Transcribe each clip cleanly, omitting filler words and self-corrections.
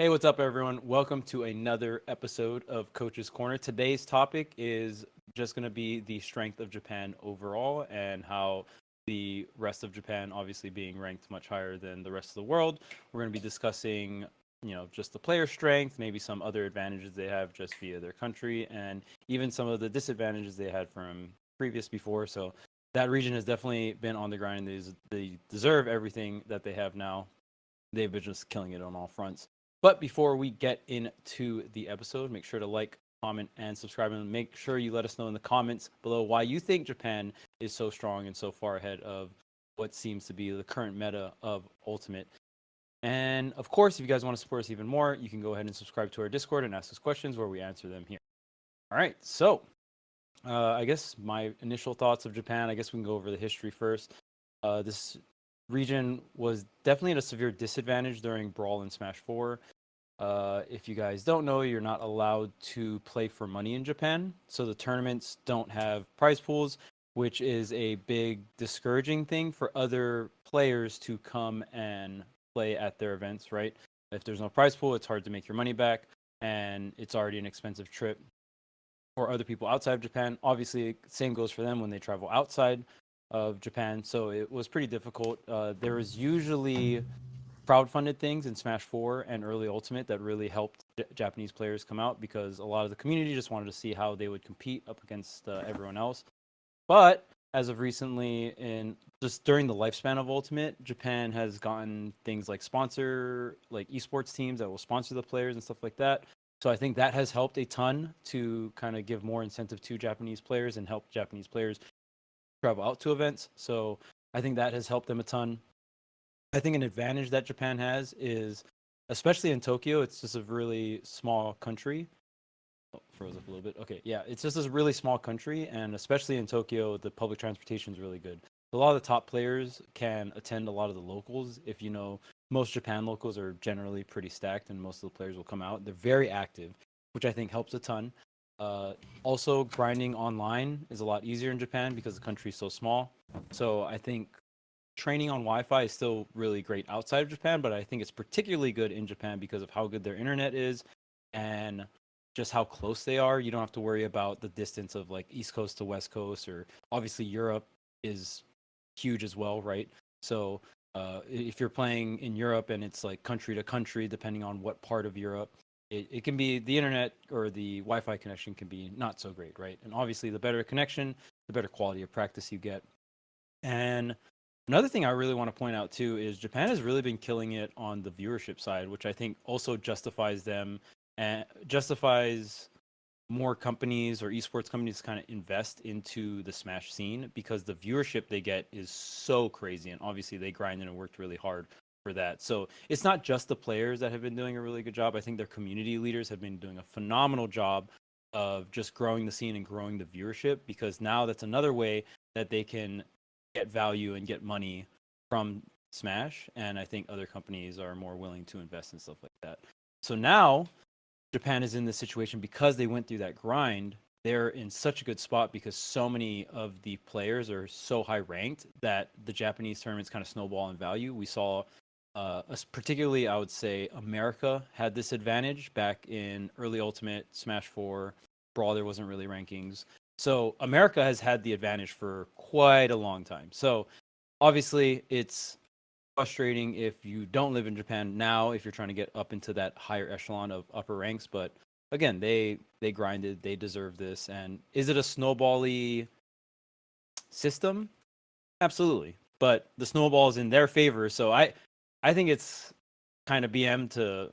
Hey, what's up, everyone? Welcome to another episode of Coach's Corner. Today's topic is just going to be the strength of Japan overall and how the rest of Japan, obviously being ranked much higher than the rest of the world, we're going to be discussing, just the player strength, maybe some other advantages they have just via their country, and even some of the disadvantages they had from previous before. So that region has definitely been on the grind. They deserve everything that they have now. They've been just killing it on all fronts. But before we get into the episode, make sure to like, comment, and subscribe. And make sure you let us know in the comments below why you think Japan is so strong and so far ahead of what seems to be the current meta of Ultimate. And of course, if you guys want to support us even more, you can go ahead and subscribe to our Discord and ask us questions where we answer them here. All right, so I guess my initial thoughts of Japan, I guess we can go over the history first. This region was definitely at a severe disadvantage during Brawl and Smash 4. If you guys don't know, you're not allowed to play for money in Japan. So the tournaments don't have prize pools, which is a big discouraging thing for other players to come and play at their events, right? If there's no prize pool, it's hard to make your money back, and it's already an expensive trip for other people outside of Japan. Obviously, same goes for them when they travel outside of Japan. So it was pretty difficult. There was usually crowdfunded things in Smash 4 and early Ultimate that really helped Japanese players come out because a lot of the community just wanted to see how they would compete up against everyone else. But as of recently, in just during the lifespan of Ultimate, Japan has gotten things like esports teams that will sponsor the players and stuff like that. So I think that has helped a ton to kind of give more incentive to Japanese players and help Japanese players travel out to events. So I think that has helped them a ton. I think an advantage that Japan has is, especially in Tokyo, it's just a really small country. Oh, froze up a little bit. Okay, yeah, it's just a really small country, and especially in Tokyo, the public transportation is really good. A lot of the top players can attend a lot of the locals. If you know, most Japan locals are generally pretty stacked, and most of the players will come out. They're very active, which I think helps a ton. Also, grinding online is a lot easier in Japan because the country is so small. So I think training on Wi-Fi is still really great outside of Japan, but I think it's particularly good in Japan because of how good their internet is and just how close they are. You don't have to worry about the distance of like East Coast to West Coast, or obviously Europe is huge as well, right? So if you're playing in Europe and it's like country to country, depending on what part of Europe, it can be the internet or the Wi-Fi connection can be not so great, right? And obviously the better connection, the better quality of practice you get. And another thing I really want to point out too is Japan has really been killing it on the viewership side, which I think also justifies them and justifies more companies or esports companies kind of invest into the Smash scene because the viewership they get is so crazy, and obviously they grinded and worked really hard for that. So it's not just the players that have been doing a really good job. I think their community leaders have been doing a phenomenal job of just growing the scene and growing the viewership, because now that's another way that they can get value and get money from Smash. And I think other companies are more willing to invest in stuff like that. So now Japan is in this situation because they went through that grind. They're in such a good spot because so many of the players are so high ranked that the Japanese tournaments kind of snowball in value. We saw, particularly, I would say, America had this advantage back in early Ultimate, Smash 4, Brawl. There wasn't really rankings. So America has had the advantage for quite a long time. So obviously it's frustrating if you don't live in Japan now, if you're trying to get up into that higher echelon of upper ranks. But again, they grinded, they deserve this. And is it a snowbally system? Absolutely. But the snowball is in their favor. So I think it's kind of BM to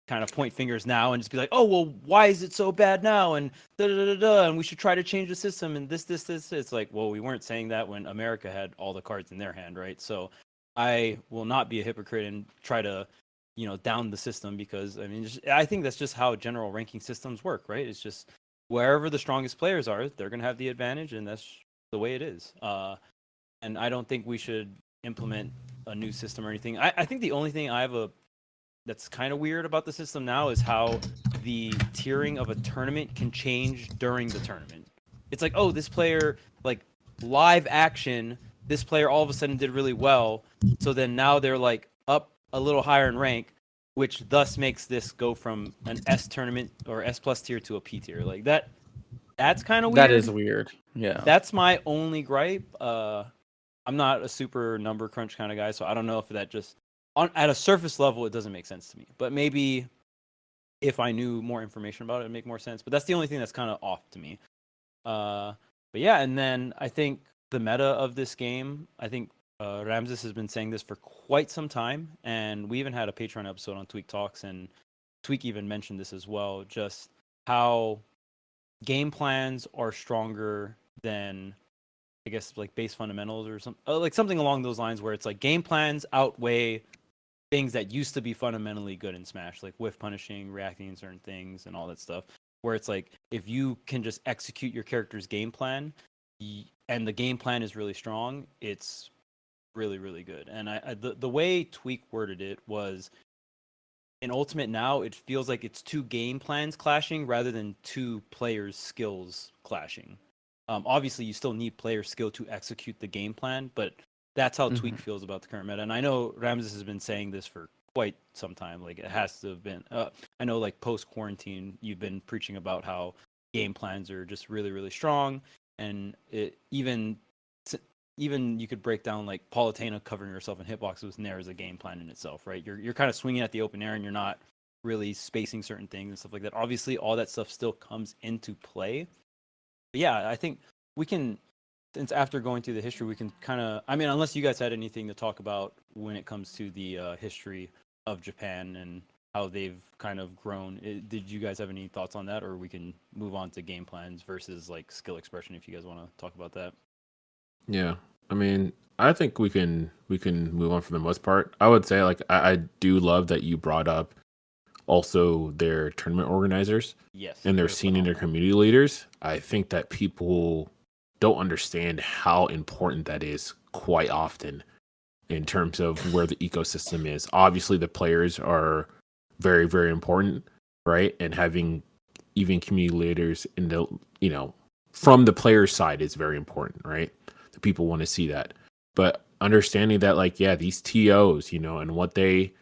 kind of point fingers now and just be like, oh, well, why is it so bad now? And and we should try to change the system and this. It's like, well, we weren't saying that when America had all the cards in their hand, right? So I will not be a hypocrite and try to, down the system, because I mean, I think that's just how general ranking systems work, right? It's just wherever the strongest players are, they're going to have the advantage, and that's the way it is. And I don't think we should implement a new system or anything. I think the only thing that's kind of weird about the system now is how the tiering of a tournament can change during the tournament. It's like, oh, this player, like live action, this player all of a sudden did really well. So then now they're like up a little higher in rank. which thus makes this go from an S tournament or S plus tier to a P tier. Like that's kind of That is weird. weird. Yeah. That's my only gripe. I'm not a super number crunch kind of guy, so I don't know if that just at a surface level it doesn't make sense to me. But maybe if I knew more information about it, it'd make more sense. But that's the only thing that's kind of off to me. But yeah, and then I think the meta of this game, I think Ramses has been saying this for quite some time, and we even had a Patreon episode on Tweak Talks, and Tweak even mentioned this as well, just how game plans are stronger than, I guess, like base fundamentals or something, like something along those lines, where it's like game plans outweigh things that used to be fundamentally good in Smash, like whiff punishing, reacting to certain things, and all that stuff. Where it's like if you can just execute your character's game plan, and the game plan is really strong, it's really really good. And the way Tweak worded it was, in Ultimate now, it feels like it's two game plans clashing rather than two players' skills clashing. Obviously, you still need player skill to execute the game plan, but that's how Tweak feels about the current meta. And I know Ramses has been saying this for quite some time. Like, it has to have been. I know, like, post quarantine, you've been preaching about how game plans are just really, really strong, and even you could break down like Palutena covering herself in hitboxes with Nair as a game plan in itself, right? You're kind of swinging at the open air and you're not really spacing certain things and stuff like that. Obviously, all that stuff still comes into play. But yeah, I think we can, since after going through the history, we can kind of, I mean, unless you guys had anything to talk about when it comes to the history of Japan and how they've kind of grown. Did you guys have any thoughts on that, or we can move on to game plans versus like skill expression if you guys want to talk about that? Yeah, I mean, I think we can move on for the most part. I would say like I do love that you brought up also their tournament organizers Yes, and their they're senior phenomenal. community leaders. I think that people don't understand how important that is quite often in terms of where the ecosystem is. Obviously, the players are very, very important, right? And having even community leaders in the, from the player side is very important, right? The people want to see that. But understanding that, like, yeah, these TOs, and what they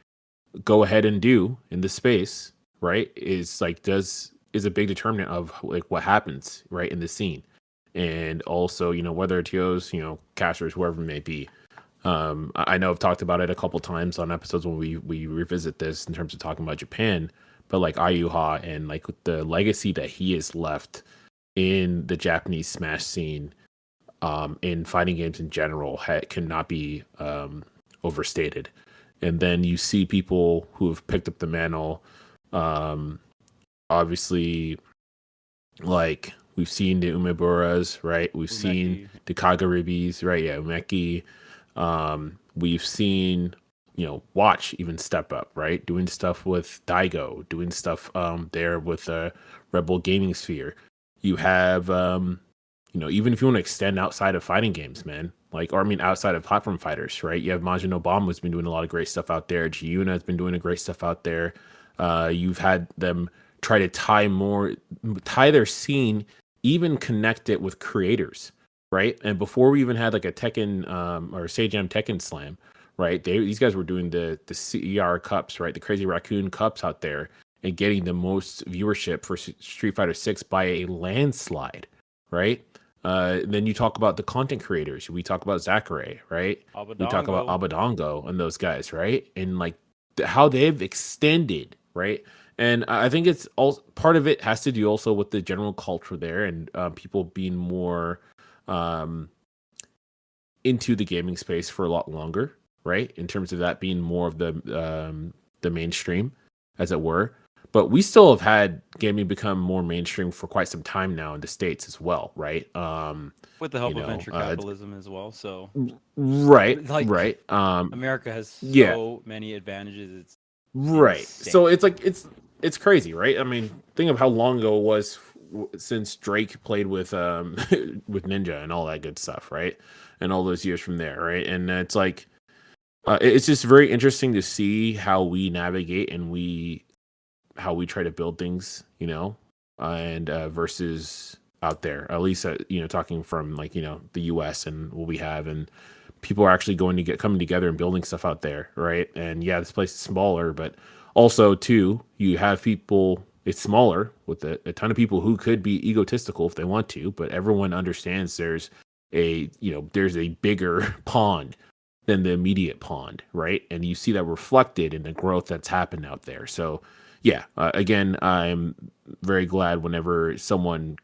go ahead and do in the space, right, is a big determinant of like what happens, right, in the scene. And also, whether TOs, casters, whoever it may be. I know I've talked about it a couple times on episodes when we revisit this in terms of talking about Japan, but like Ayuha and like the legacy that he has left in the Japanese Smash scene, in fighting games in general, cannot be overstated. And then you see people who have picked up the mantle. Obviously, like we've seen the Umeburas, right? We've seen Umeki. the Kagaribis, right? Yeah, Umeki. We've seen, Watch even step up, right? Doing stuff with Daigo, doing stuff there with Red Bull Gaming Sphere. You have, even if you want to extend outside of fighting games, man, outside of platform fighters, right? You have Majin Obama who's been doing a lot of great stuff out there. Giuna has been doing a great stuff out there. You've had them try to tie their scene, even connect it with creators, right? And before we even had like a Tekken or Sajam Tekken Slam, right? These guys were doing the CER Cups, right? The Crazy Raccoon Cups out there and getting the most viewership for Street Fighter 6 by a landslide, right? Then you talk about the content creators. We talk about Zachary, right? We talk about Abadongo. Abadongo and those guys, right? And like how they've extended, right? And I think it's all part of it has to do also with the general culture there and people being more into the gaming space for a lot longer, right? In terms of that being more of the mainstream, as it were. But we still have had gaming become more mainstream for quite some time now in the States as well, right? With the help of venture capitalism as well. So, right, like, right. America has Yeah, so many advantages. It's right. insane. So it's crazy, right? I mean, think of how long ago it was since Drake played with with Ninja and all that good stuff, right? And all those years from there, right? And it's like it's just very interesting to see how we navigate and how we try to build things, and versus out there, at least talking from like the US and what we have, and people are actually coming together and building stuff out there, right? And yeah, this place is smaller, but Also, too, you have people. It's smaller with a ton of people who could be egotistical if they want to, but everyone understands there's a bigger pond than the immediate pond, right? And you see that reflected in the growth that's happened out there. So, yeah, again, I'm very glad whenever someone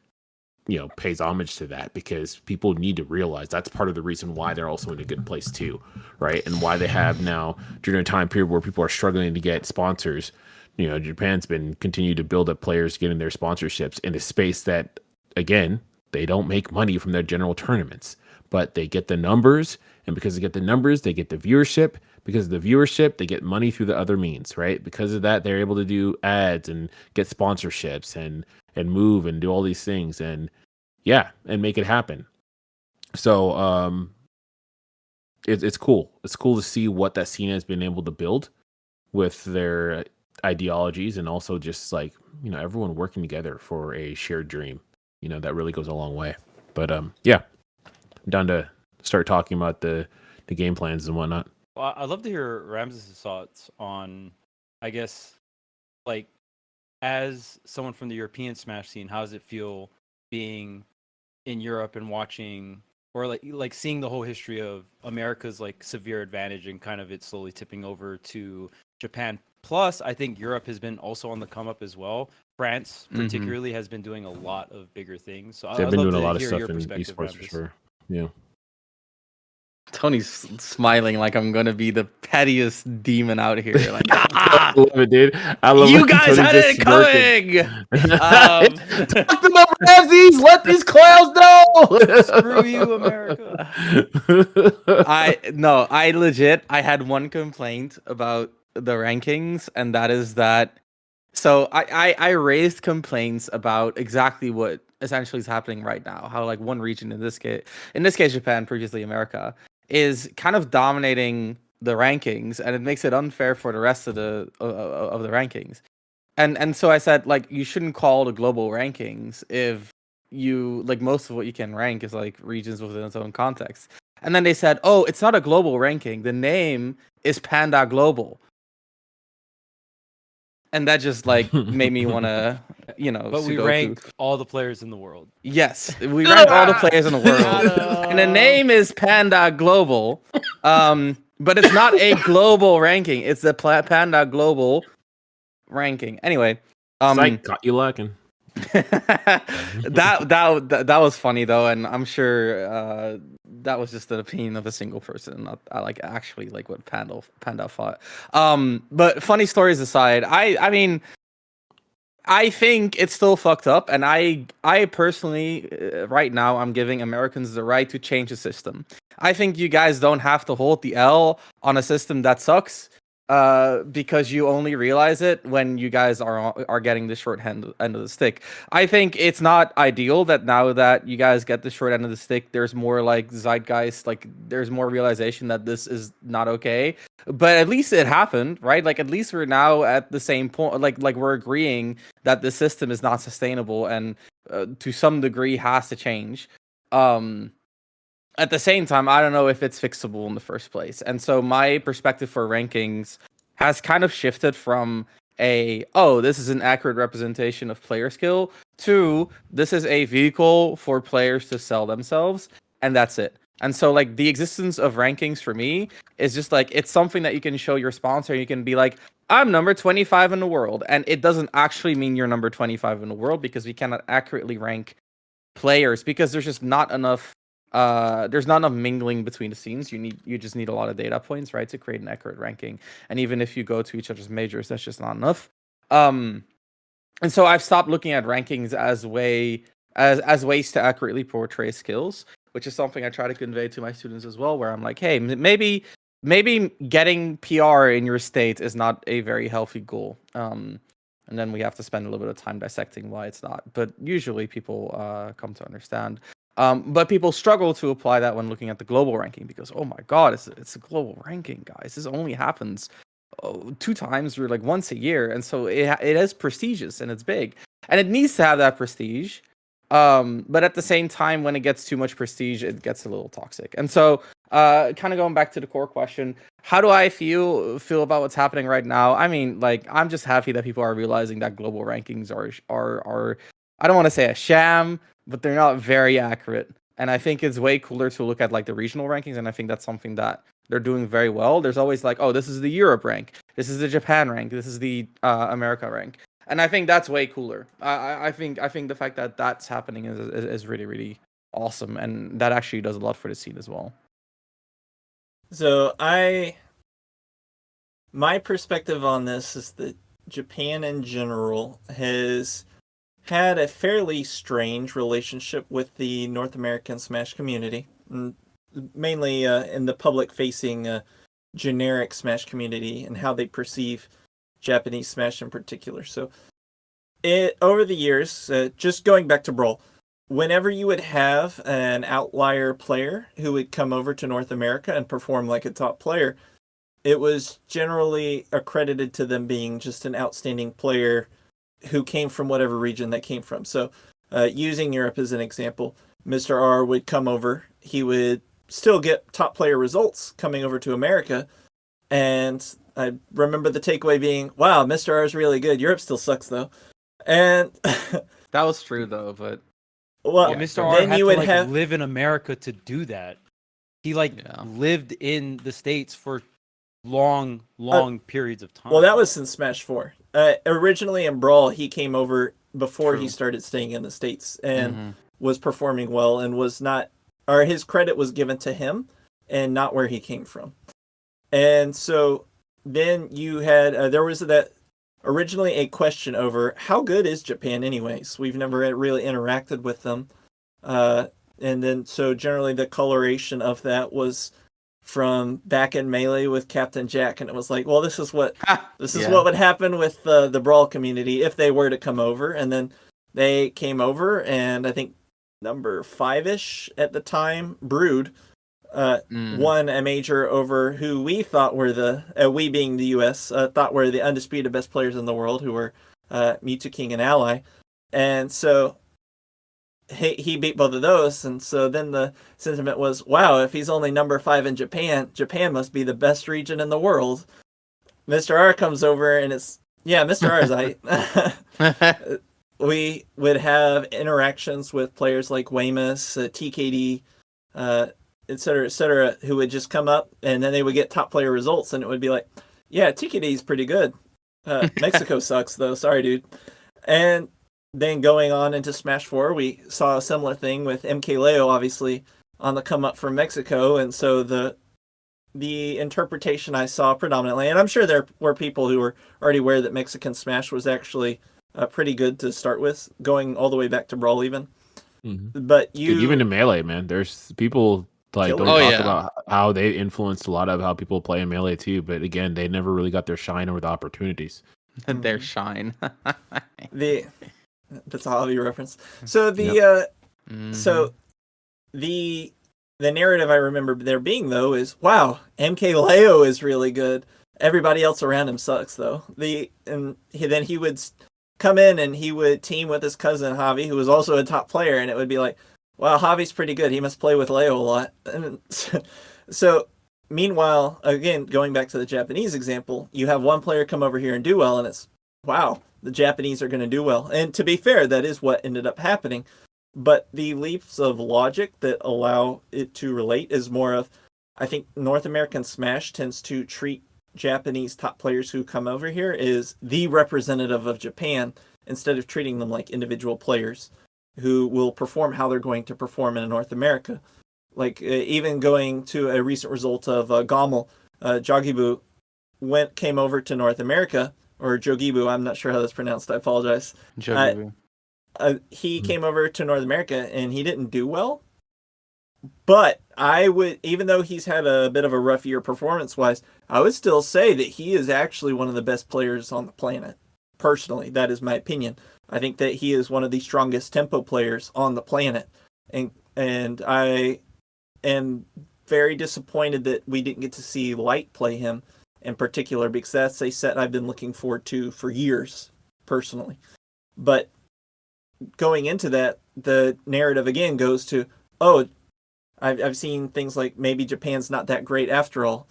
pays homage to that, because people need to realize that's part of the reason why they're also in a good place too, right? And why they have now, during a time period where people are struggling to get sponsors, Japan's been continuing to build up players getting their sponsorships in a space that, again, they don't make money from their general tournaments, but they get the numbers, and because they get the numbers, they get the viewership. Because of the viewership, they get money through the other means, right? Because of that, they're able to do ads and get sponsorships and move and do all these things and make it happen. So it's cool. It's cool to see what that scene has been able to build with their ideologies, and also just like, everyone working together for a shared dream. That really goes a long way. But I'm down to start talking about the game plans and whatnot. Well, I'd love to hear Ramses' thoughts on, I guess, like, as someone from the European Smash scene, how does it feel being in Europe and watching, or like seeing the whole history of America's like severe advantage and kind of it slowly tipping over to Japan? Plus, I think Europe has been also on the come up as well. France, particularly, has been doing a lot of bigger things. So they've I'd been love doing a to lot of hear stuff your in perspective, esports for Ramses. sure. Yeah. Tony's smiling like I'm gonna be the pettiest demon out here. Like, I love it, dude. I love you it. guys Tony had just it coming. Talk to them, Ramses. Let these clowns know. Screw you, America. I legit, I had one complaint about the rankings, and that is that. So I raised complaints about exactly what essentially is happening right now. How like one region, in this case Japan, previously America, is kind of dominating the rankings, and it makes it unfair for the rest of the rankings. And so I said, like, you shouldn't call the global rankings if you like most of what you can rank is like regions within its own context. And then they said, oh, it's not a global ranking. The name is Panda Global. And that just like made me want to, But we rank all the players in the world. Yes, we rank all the players in the world, and the name is Panda Global. But it's not a global ranking; it's the Panda Global ranking. Anyway, Psych, got you lacking. that was funny though, and I'm sure that was just the opinion of a single person. I like actually like what Panda thought. But funny stories aside, I mean, I think it's still fucked up, and I personally, right now, I'm giving Americans the right to change the system. I think you guys don't have to hold the L on a system that sucks, because you only realize it when you guys are getting the short end of the stick. I think it's not ideal that now that you guys get the short end of the stick, there's more like zeitgeist, like there's more realization that this is not okay. But at least it happened, right? Like at least we're now at the same point, like we're agreeing that the system is not sustainable and to some degree has to change. At the same time, I don't know if it's fixable in the first place. And so my perspective for rankings has kind of shifted from this is an accurate representation of player skill, to this is a vehicle for players to sell themselves, and that's it. And so like the existence of rankings for me is just like, it's something that you can show your sponsor. You can be like, I'm number 25 in the world. And it doesn't actually mean you're number 25 in the world, because we cannot accurately rank players, because there's just not enough there's not enough mingling between the scenes. You just need a lot of data points, right, to create an accurate ranking. And even if you go to each other's majors, that's just not enough. And so I've stopped looking at rankings as ways to accurately portray skills, which is something I try to convey to my students as well, where I'm like, hey, maybe getting PR in your state is not a very healthy goal. And then we have to spend a little bit of time dissecting why it's not. But usually people come to understand. But people struggle to apply that when looking at the global ranking, because, oh my god, it's a global ranking, guys. This only happens 2 times or like once a year, and so it is prestigious and it's big, and it needs to have that prestige. But at the same time, when it gets too much prestige, it gets a little toxic. And so kind of going back to the core question, how do I feel about what's happening right now? I mean, like, I'm just happy that people are realizing that global rankings are I don't want to say a sham, but they're not very accurate. And I think it's way cooler to look at like the regional rankings, and I think that's something that they're doing very well. There's always like, oh, this is the Europe rank, this is the Japan rank, this is the America rank, and I think that's way cooler. I think the fact that that's happening is really really awesome, and that actually does a lot for the scene as well. So my perspective on this is that Japan in general has had a fairly strange relationship with the North American Smash community, mainly in the public-facing generic Smash community and how they perceive Japanese Smash in particular. So, over the years, just going back to Brawl, whenever you would have an outlier player who would come over to North America and perform like a top player, it was generally accredited to them being just an outstanding player who came from whatever region they came from. So, using Europe as an example, Mr. R would come over. He would still get top player results coming over to America. And I remember the takeaway being, wow, Mr. R is really good. Europe still sucks, though. And that was true, though, but... Well, Mr. R had to live in America to do that. He lived in the States for long periods of time. Well, that was since Smash 4. Originally in Brawl, he came over before he started staying in the States and was performing well and was not, or his credit was given to him and not where he came from. And so then you had, there was that originally a question over how good is Japan anyways? We've never really interacted with them. And then, so generally the coloration of that was from back in Melee with Captain Jack, and it was like, well, this is what what would happen with the Brawl community if they were to come over. And then they came over, and I think number 5-ish at the time, Brood, won a major over who we thought were we being the US, thought were the undisputed best players in the world, who were Mewtwo King and Ally. And so he beat both of those, and so then the sentiment was, wow, if he's only number 5 in Japan, Japan must be the best region in the world. Mr. R comes over, and it's, yeah, Mr. R is we would have interactions with players like Weymouth, TKD, et cetera, who would just come up, and then they would get top player results, and it would be like, yeah, TKD is pretty good. Mexico sucks, though. Sorry, dude. And then going on into Smash 4, we saw a similar thing with MK Leo, obviously, on the come up from Mexico. And so the interpretation I saw predominantly, and I'm sure there were people who were already aware that Mexican Smash was actually pretty good to start with, going all the way back to Brawl even. But even in Melee, man, there's people like don't talk about how they influenced a lot of how people play in Melee too. But again, they never really got their shine or the opportunities. Their shine. That's a hobby reference. So so the narrative I remember there being, though, is, wow, MK Leo is really good. Everybody else around him sucks, though. Then he would come in and he would team with his cousin Javi, who was also a top player, and it would be like, wow, Javi's pretty good. He must play with Leo a lot. And so meanwhile, again, going back to the Japanese example, you have one player come over here and do well, and it's, wow, the Japanese are going to do well. And to be fair, that is what ended up happening. But the leaps of logic that allow it to relate is more of, I think North American Smash tends to treat Japanese top players who come over here as the representative of Japan, instead of treating them like individual players who will perform how they're going to perform in North America. Like, even going to a recent result of Gommel, Jogibu came over to North America, or Jogibu, I'm not sure how that's pronounced, I apologize. Jogibu. He came over to North America, and he didn't do well. But I would, even though he's had a bit of a rough year performance-wise, I would still say that he is actually one of the best players on the planet. Personally, that is my opinion. I think that he is one of the strongest tempo players on the planet. And I am very disappointed that we didn't get to see Light play him in particular, because that's a set I've been looking forward to for years, personally. But going into that, the narrative again goes to, oh, I've seen things like maybe Japan's not that great after all.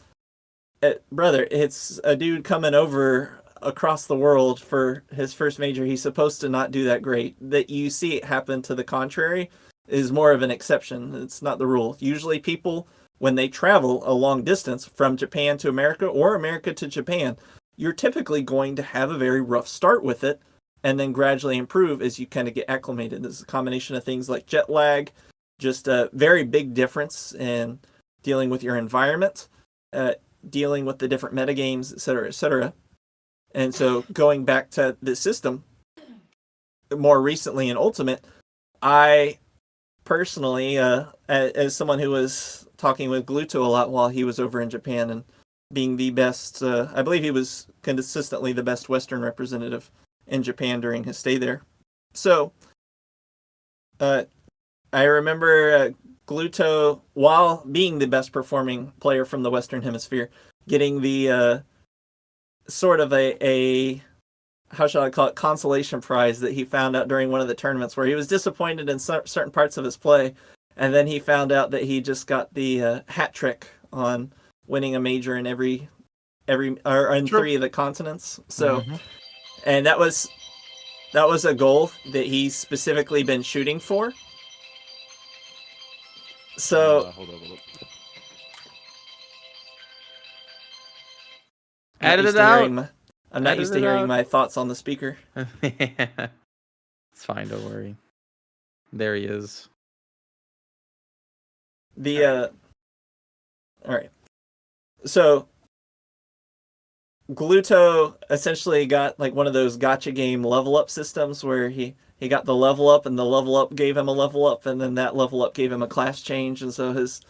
Brother, it's a dude coming over across the world for his first major. He's supposed to not do that great. That you see it happen to the contrary is more of an exception. It's not the rule. Usually people, when they travel a long distance from Japan to America or America to Japan, you're typically going to have a very rough start with it and then gradually improve as you kind of get acclimated. This is a combination of things like jet lag, just a very big difference in dealing with your environment, dealing with the different metagames, et cetera, et cetera. And so going back to the system, more recently in Ultimate, I personally, as someone who was talking with Gluto a lot while he was over in Japan and being the best, I believe he was consistently the best Western representative in Japan during his stay there. So I remember Gluto, while being the best performing player from the Western Hemisphere, getting the sort of a how shall I call it, consolation prize that he found out during one of the tournaments where he was disappointed in certain parts of his play, and then he found out that he just got the hat trick on winning a major in every or in three of the continents. So, and that was a goal that he's specifically been shooting for. So, Hold up. Edit it out. I'm not used to hearing my thoughts on the speaker. It's fine, don't worry. There he is. All right. So Gluto essentially got like one of those gotcha game level up systems where he got the level up and the level up gave him a level up and then that level up gave him a class change, and so his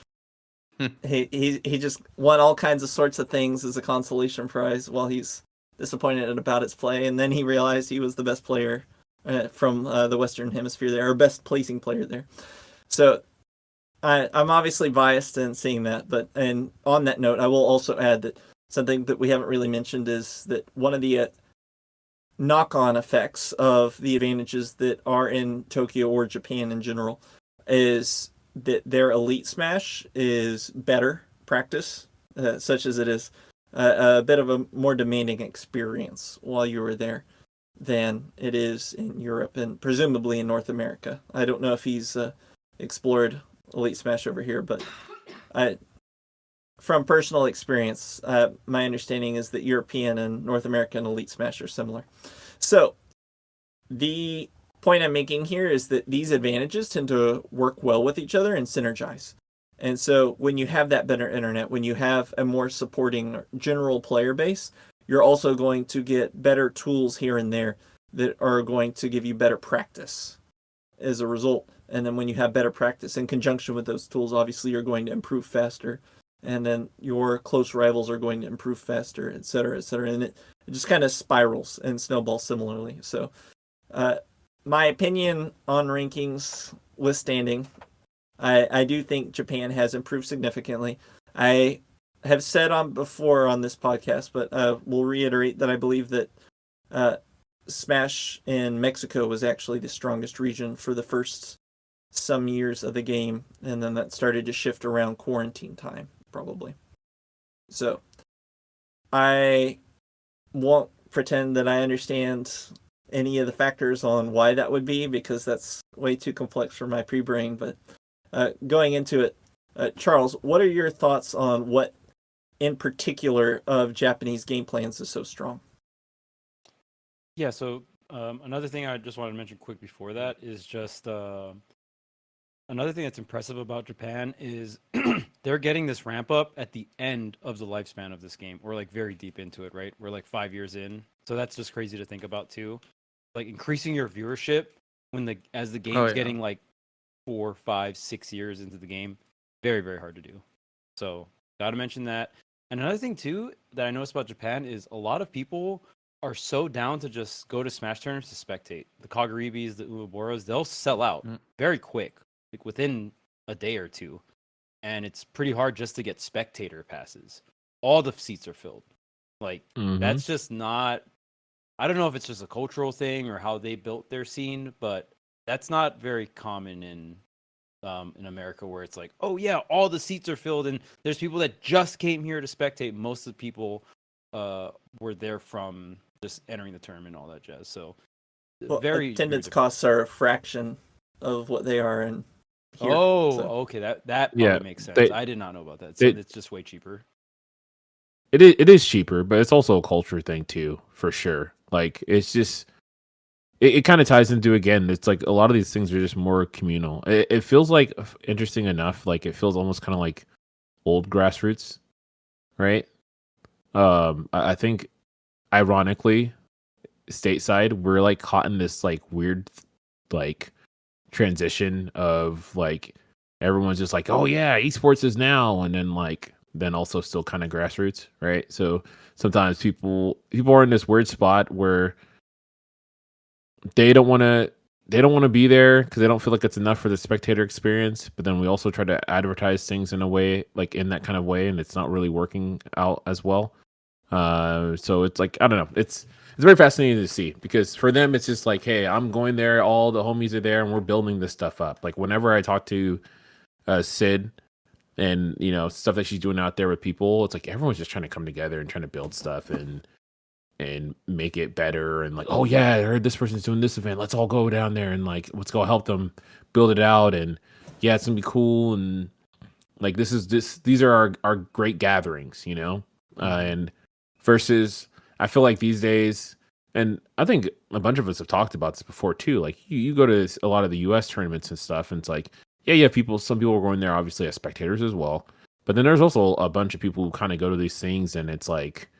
he just won all kinds of sorts of things as a consolation prize while he's disappointed about his play, and then he realized he was the best player from the Western Hemisphere there, or best placing player there. So I'm obviously biased in seeing that, and on that note, I will also add that something that we haven't really mentioned is that one of the knock-on effects of the advantages that are in Tokyo or Japan in general is that their Elite Smash is better practice, such as it is a bit of a more demanding experience while you were there than it is in Europe and presumably in North America. I don't know if he's explored Elite Smash over here, but from personal experience, my understanding is that European and North American Elite Smash are similar. So the point I'm making here is that these advantages tend to work well with each other and synergize. And so when you have that better internet, when you have a more supporting general player base, you're also going to get better tools here and there that are going to give you better practice as a result. And then when you have better practice in conjunction with those tools, obviously you're going to improve faster. And then your close rivals are going to improve faster, et cetera, et cetera. And it just kind of spirals and snowballs similarly. So my opinion on rankings withstanding, I do think Japan has improved significantly. I have said before on this podcast, but will reiterate that I believe that Smash in Mexico was actually the strongest region for the first some years of the game, and then that started to shift around quarantine time, probably. So I won't pretend that I understand any of the factors on why that would be, because that's way too complex for my pre-brain. But going into it, Charles, what are your thoughts on what in particular of Japanese game plans is so strong? Yeah, so another thing I just wanted to mention quick before that is just another thing that's impressive about Japan is they're getting this ramp up at the end of the lifespan of this game. We're like very deep into it, right? We're like 5 years in. So that's just crazy to think about too. Like increasing your viewership as the game's getting like 4, 5, 6 years into the game. Very, very hard to do. So gotta mention that. And another thing too that I noticed about Japan is a lot of people are so down to just go to Smash tournaments to spectate. The Kagaribis, the Umaboras, they'll sell out very quick, like within a day or two. And it's pretty hard just to get spectator passes. All the seats are filled. Like that's just not, I don't know if it's just a cultural thing or how they built their scene, but that's not very common in in America, where it's like, oh yeah, all the seats are filled, and there's people that just came here to spectate. Most of the people were there from just entering the tournament and all that jazz. So Well, very attendance different. costs are a fraction of what they are in here. Oh, so. okay, that Yeah, probably makes sense. they I did not know about that. So they it's just way cheaper. it is cheaper, but it's also a culture thing too, for sure. Like it's just it kind of ties into, again, it's like a lot of these things are just more communal. It feels like, interesting enough, like it feels almost kind of like old grassroots, right? I think, ironically, stateside, we're like caught in this like weird like transition of like everyone's just like, oh yeah, esports is now, and then also still kind of grassroots, right? So sometimes people are in this weird spot where they don't want to be there because they don't feel like it's enough for the spectator experience, but then we also try to advertise things in a way, like in that kind of way, and it's not really working out as well. So it's like, I don't know, it's very fascinating to see, because for them it's just like, hey, I'm going there, all the homies are there, and we're building this stuff up. Like whenever I talk to Sid, and stuff that she's doing out there with people, it's like everyone's just trying to come together and trying to build stuff and make it better, and like, oh yeah, I heard this person's doing this event, let's all go down there and like let's go help them build it out, and yeah, it's gonna be cool, and like these are our great gatherings, and versus, I feel like these days, and I think a bunch of us have talked about this before too, like you go to a lot of the US tournaments and stuff, and it's like, yeah, some people are going there obviously as spectators as well, but then there's also a bunch of people who kind of go to these things, and it's like,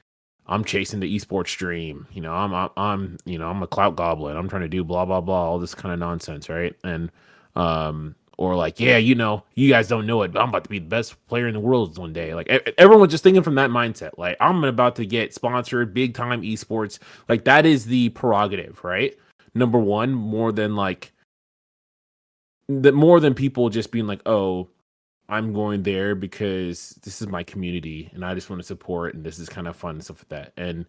I'm chasing the esports dream. I'm a clout goblin. I'm trying to do blah blah blah, all this kind of nonsense, right? And or like, yeah, you guys don't know it, but I'm about to be the best player in the world one day. Like everyone's just thinking from that mindset. Like I'm about to get sponsored, big time esports. Like that is the prerogative, right? Number one, more than people just being like, oh, I'm going there because this is my community and I just want to support, and this is kind of fun and stuff like that. And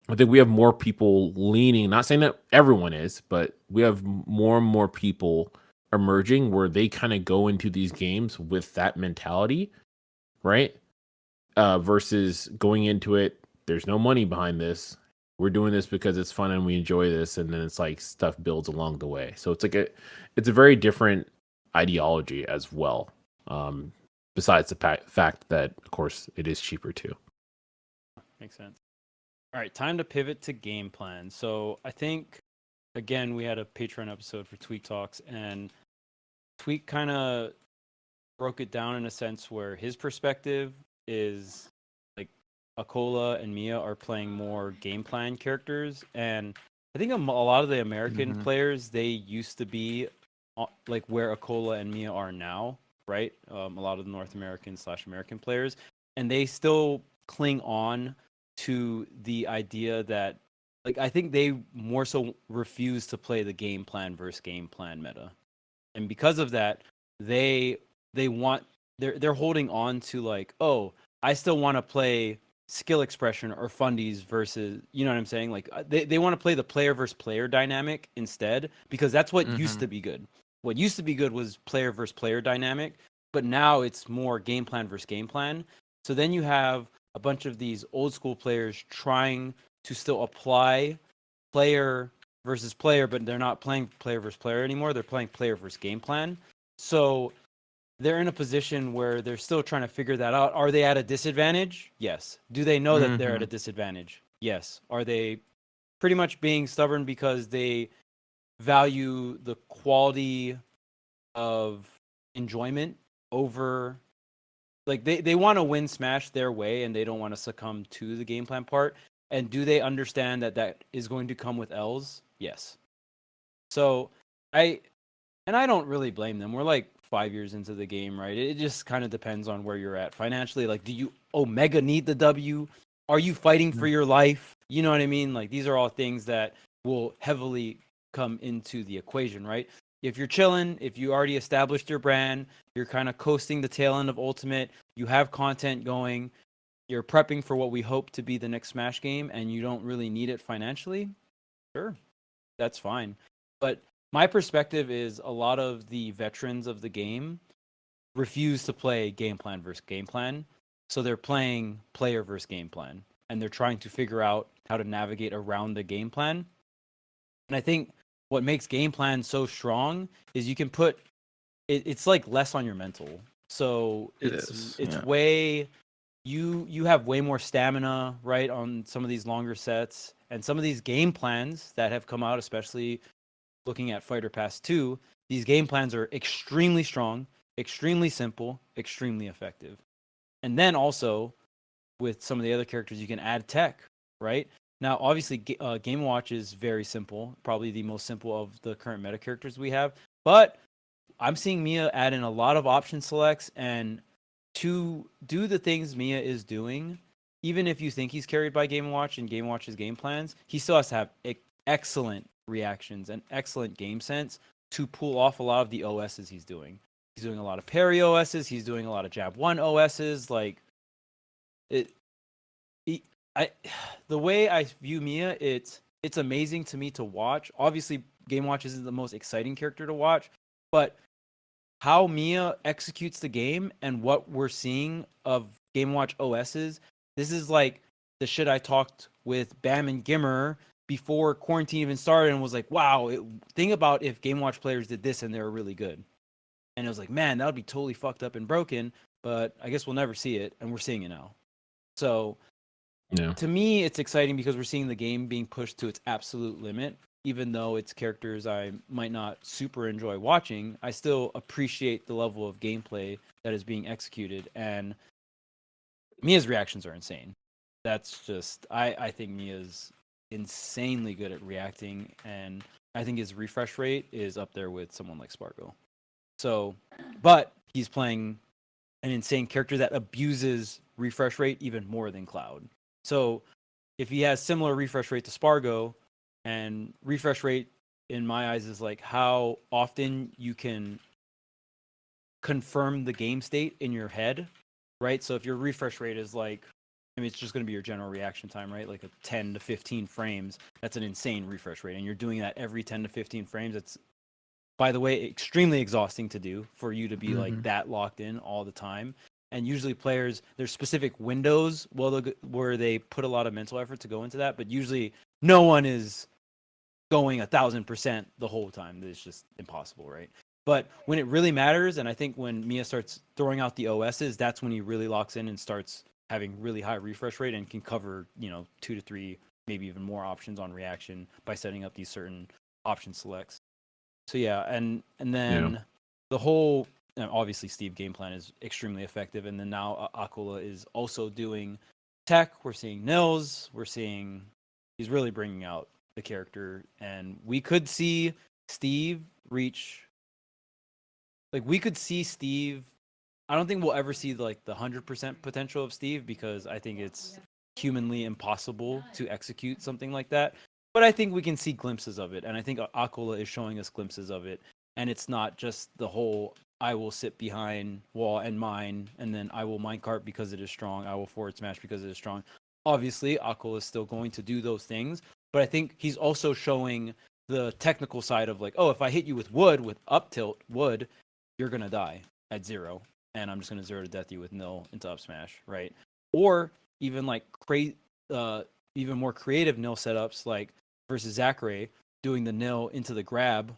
I think we have more people leaning, not saying that everyone is, but we have more and more people emerging where they kind of go into these games with that mentality, right? Versus going into it, there's no money behind this. We're doing this because it's fun and we enjoy this, and then it's like stuff builds along the way. So it's like it's a very different ideology as well. Besides the fact that, of course, it is cheaper too. Makes sense. All right, time to pivot to game plan. So I think, again, we had a Patreon episode for Tweak Talks, and Tweak kind of broke it down in a sense where his perspective is like Akola and Mia are playing more game plan characters, and I think a lot of the American players, they used to be like where Akola and Mia are now, right? A lot of the North American / American players, and they still cling on to the idea that, like, I think they more so refuse to play the game plan versus game plan meta, and because of that, they're holding on to like, oh, I still want to play skill expression or fundies versus, you know what I'm saying? Like they want to play the player versus player dynamic instead, because that's what used to be good. What used to be good was player versus player dynamic, but now it's more game plan versus game plan. So then you have a bunch of these old school players trying to still apply player versus player, but they're not playing player versus player anymore. They're playing player versus game plan. So they're in a position where they're still trying to figure that out. Are they at a disadvantage? Yes. Do they know that they're at a disadvantage? Yes. Are they pretty much being stubborn because they value the quality of enjoyment over, like, they want to win Smash their way and they don't want to succumb to the game plan part? And do they understand that that is going to come with L's? Yes. So I don't really blame them. We're like 5 years into the game, right? It just kind of depends on where you're at financially. Like, do you Omega need the W? Are you fighting for your life? You know what I mean? Like, these are all things that will heavily come into the equation, right? If you're chilling, if you already established your brand, you're kind of coasting the tail end of Ultimate, you have content going, you're prepping for what we hope to be the next Smash game, and you don't really need it financially, sure, that's fine. But my perspective is a lot of the veterans of the game refuse to play game plan versus game plan. So they're playing player versus game plan. And they're trying to figure out how to navigate around the game plan. And I think what makes game plan so strong is you can put it's like less on your mental. So it's way you have way more stamina, right, on some of these longer sets. And some of these game plans that have come out, especially looking at Fighter Pass 2, these game plans are extremely strong, extremely simple, extremely effective. And then also with some of the other characters, you can add tech, right? Now, obviously, Game Watch is very simple, probably the most simple of the current meta characters we have. But I'm seeing Mia add in a lot of option selects, and to do the things Mia is doing, even if you think he's carried by Game Watch and Game Watch's game plans, he still has to have excellent reactions and excellent game sense to pull off a lot of the OSs he's doing. He's doing a lot of parry OSs. He's doing a lot of jab 1 OSs. Like, the way I view Mia, it's amazing to me to watch. Obviously, Game Watch isn't the most exciting character to watch, but how Mia executes the game and what we're seeing of Game Watch OSs, this is like the shit I talked with Bam and Gimmer before quarantine even started and was like, wow, think about if Game Watch players did this and they were really good. And it was like, man, that would be totally fucked up and broken, but I guess we'll never see it, and we're seeing it now. So to me, it's exciting because we're seeing the game being pushed to its absolute limit. Even though it's characters I might not super enjoy watching, I still appreciate the level of gameplay that is being executed. And Mia's reactions are insane. That's just, I think Mia's insanely good at reacting, and I think his refresh rate is up there with someone like Spargo. So, but he's playing an insane character that abuses refresh rate even more than Cloud. So if he has similar refresh rate to Spargo, and refresh rate in my eyes is like how often you can confirm the game state in your head, right? So if your refresh rate is like, I mean, it's just going to be your general reaction time, right? Like a 10 to 15 frames. That's an insane refresh rate. And you're doing that every 10 to 15 frames. It's, by the way, extremely exhausting to do for you to be like that locked in all the time. And usually players, there's specific windows where they put a lot of mental effort to go into that. But usually no one is going 1,000% the whole time. It's just impossible, right? But when it really matters, and I think when Mia starts throwing out the OSs, that's when he really locks in and starts having really high refresh rate and can cover, 2 to 3, maybe even more options on reaction by setting up these certain option selects. So yeah, and then the whole, obviously Steve game plan is extremely effective, and then now Aquila is also doing tech. We're seeing Nils. We're seeing he's really bringing out the character, and we could see Steve reach. Like we could see Steve. I don't think we'll ever see like the 100% potential of Steve because I think it's humanly impossible to execute something like that. But I think we can see glimpses of it, and I think Aquila is showing us glimpses of it. And it's not just the whole I will sit behind wall and mine, and then I will minecart because it is strong. I will forward smash because it is strong. Obviously, Aquila is still going to do those things, but I think he's also showing the technical side of like, oh, if I hit you with wood, with up tilt wood, you're going to die at 0. And I'm just going to 0 to death you with nil into up smash, right? Or even like even more creative nil setups like versus Zachary doing the nil into the grab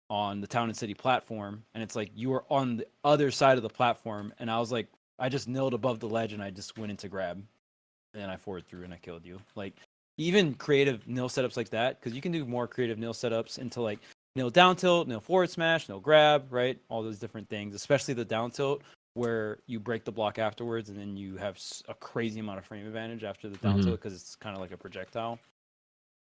on the Town and City platform. And it's like you were on the other side of the platform. And I was like, I just nilled above the ledge and I just went into grab. And I forward through and I killed you. Like even creative nil setups like that, because you can do more creative nil setups into like nil down tilt, nil forward smash, nil grab, right? All those different things, especially the down tilt where you break the block afterwards and then you have a crazy amount of frame advantage after the down tilt because it's kind of like a projectile.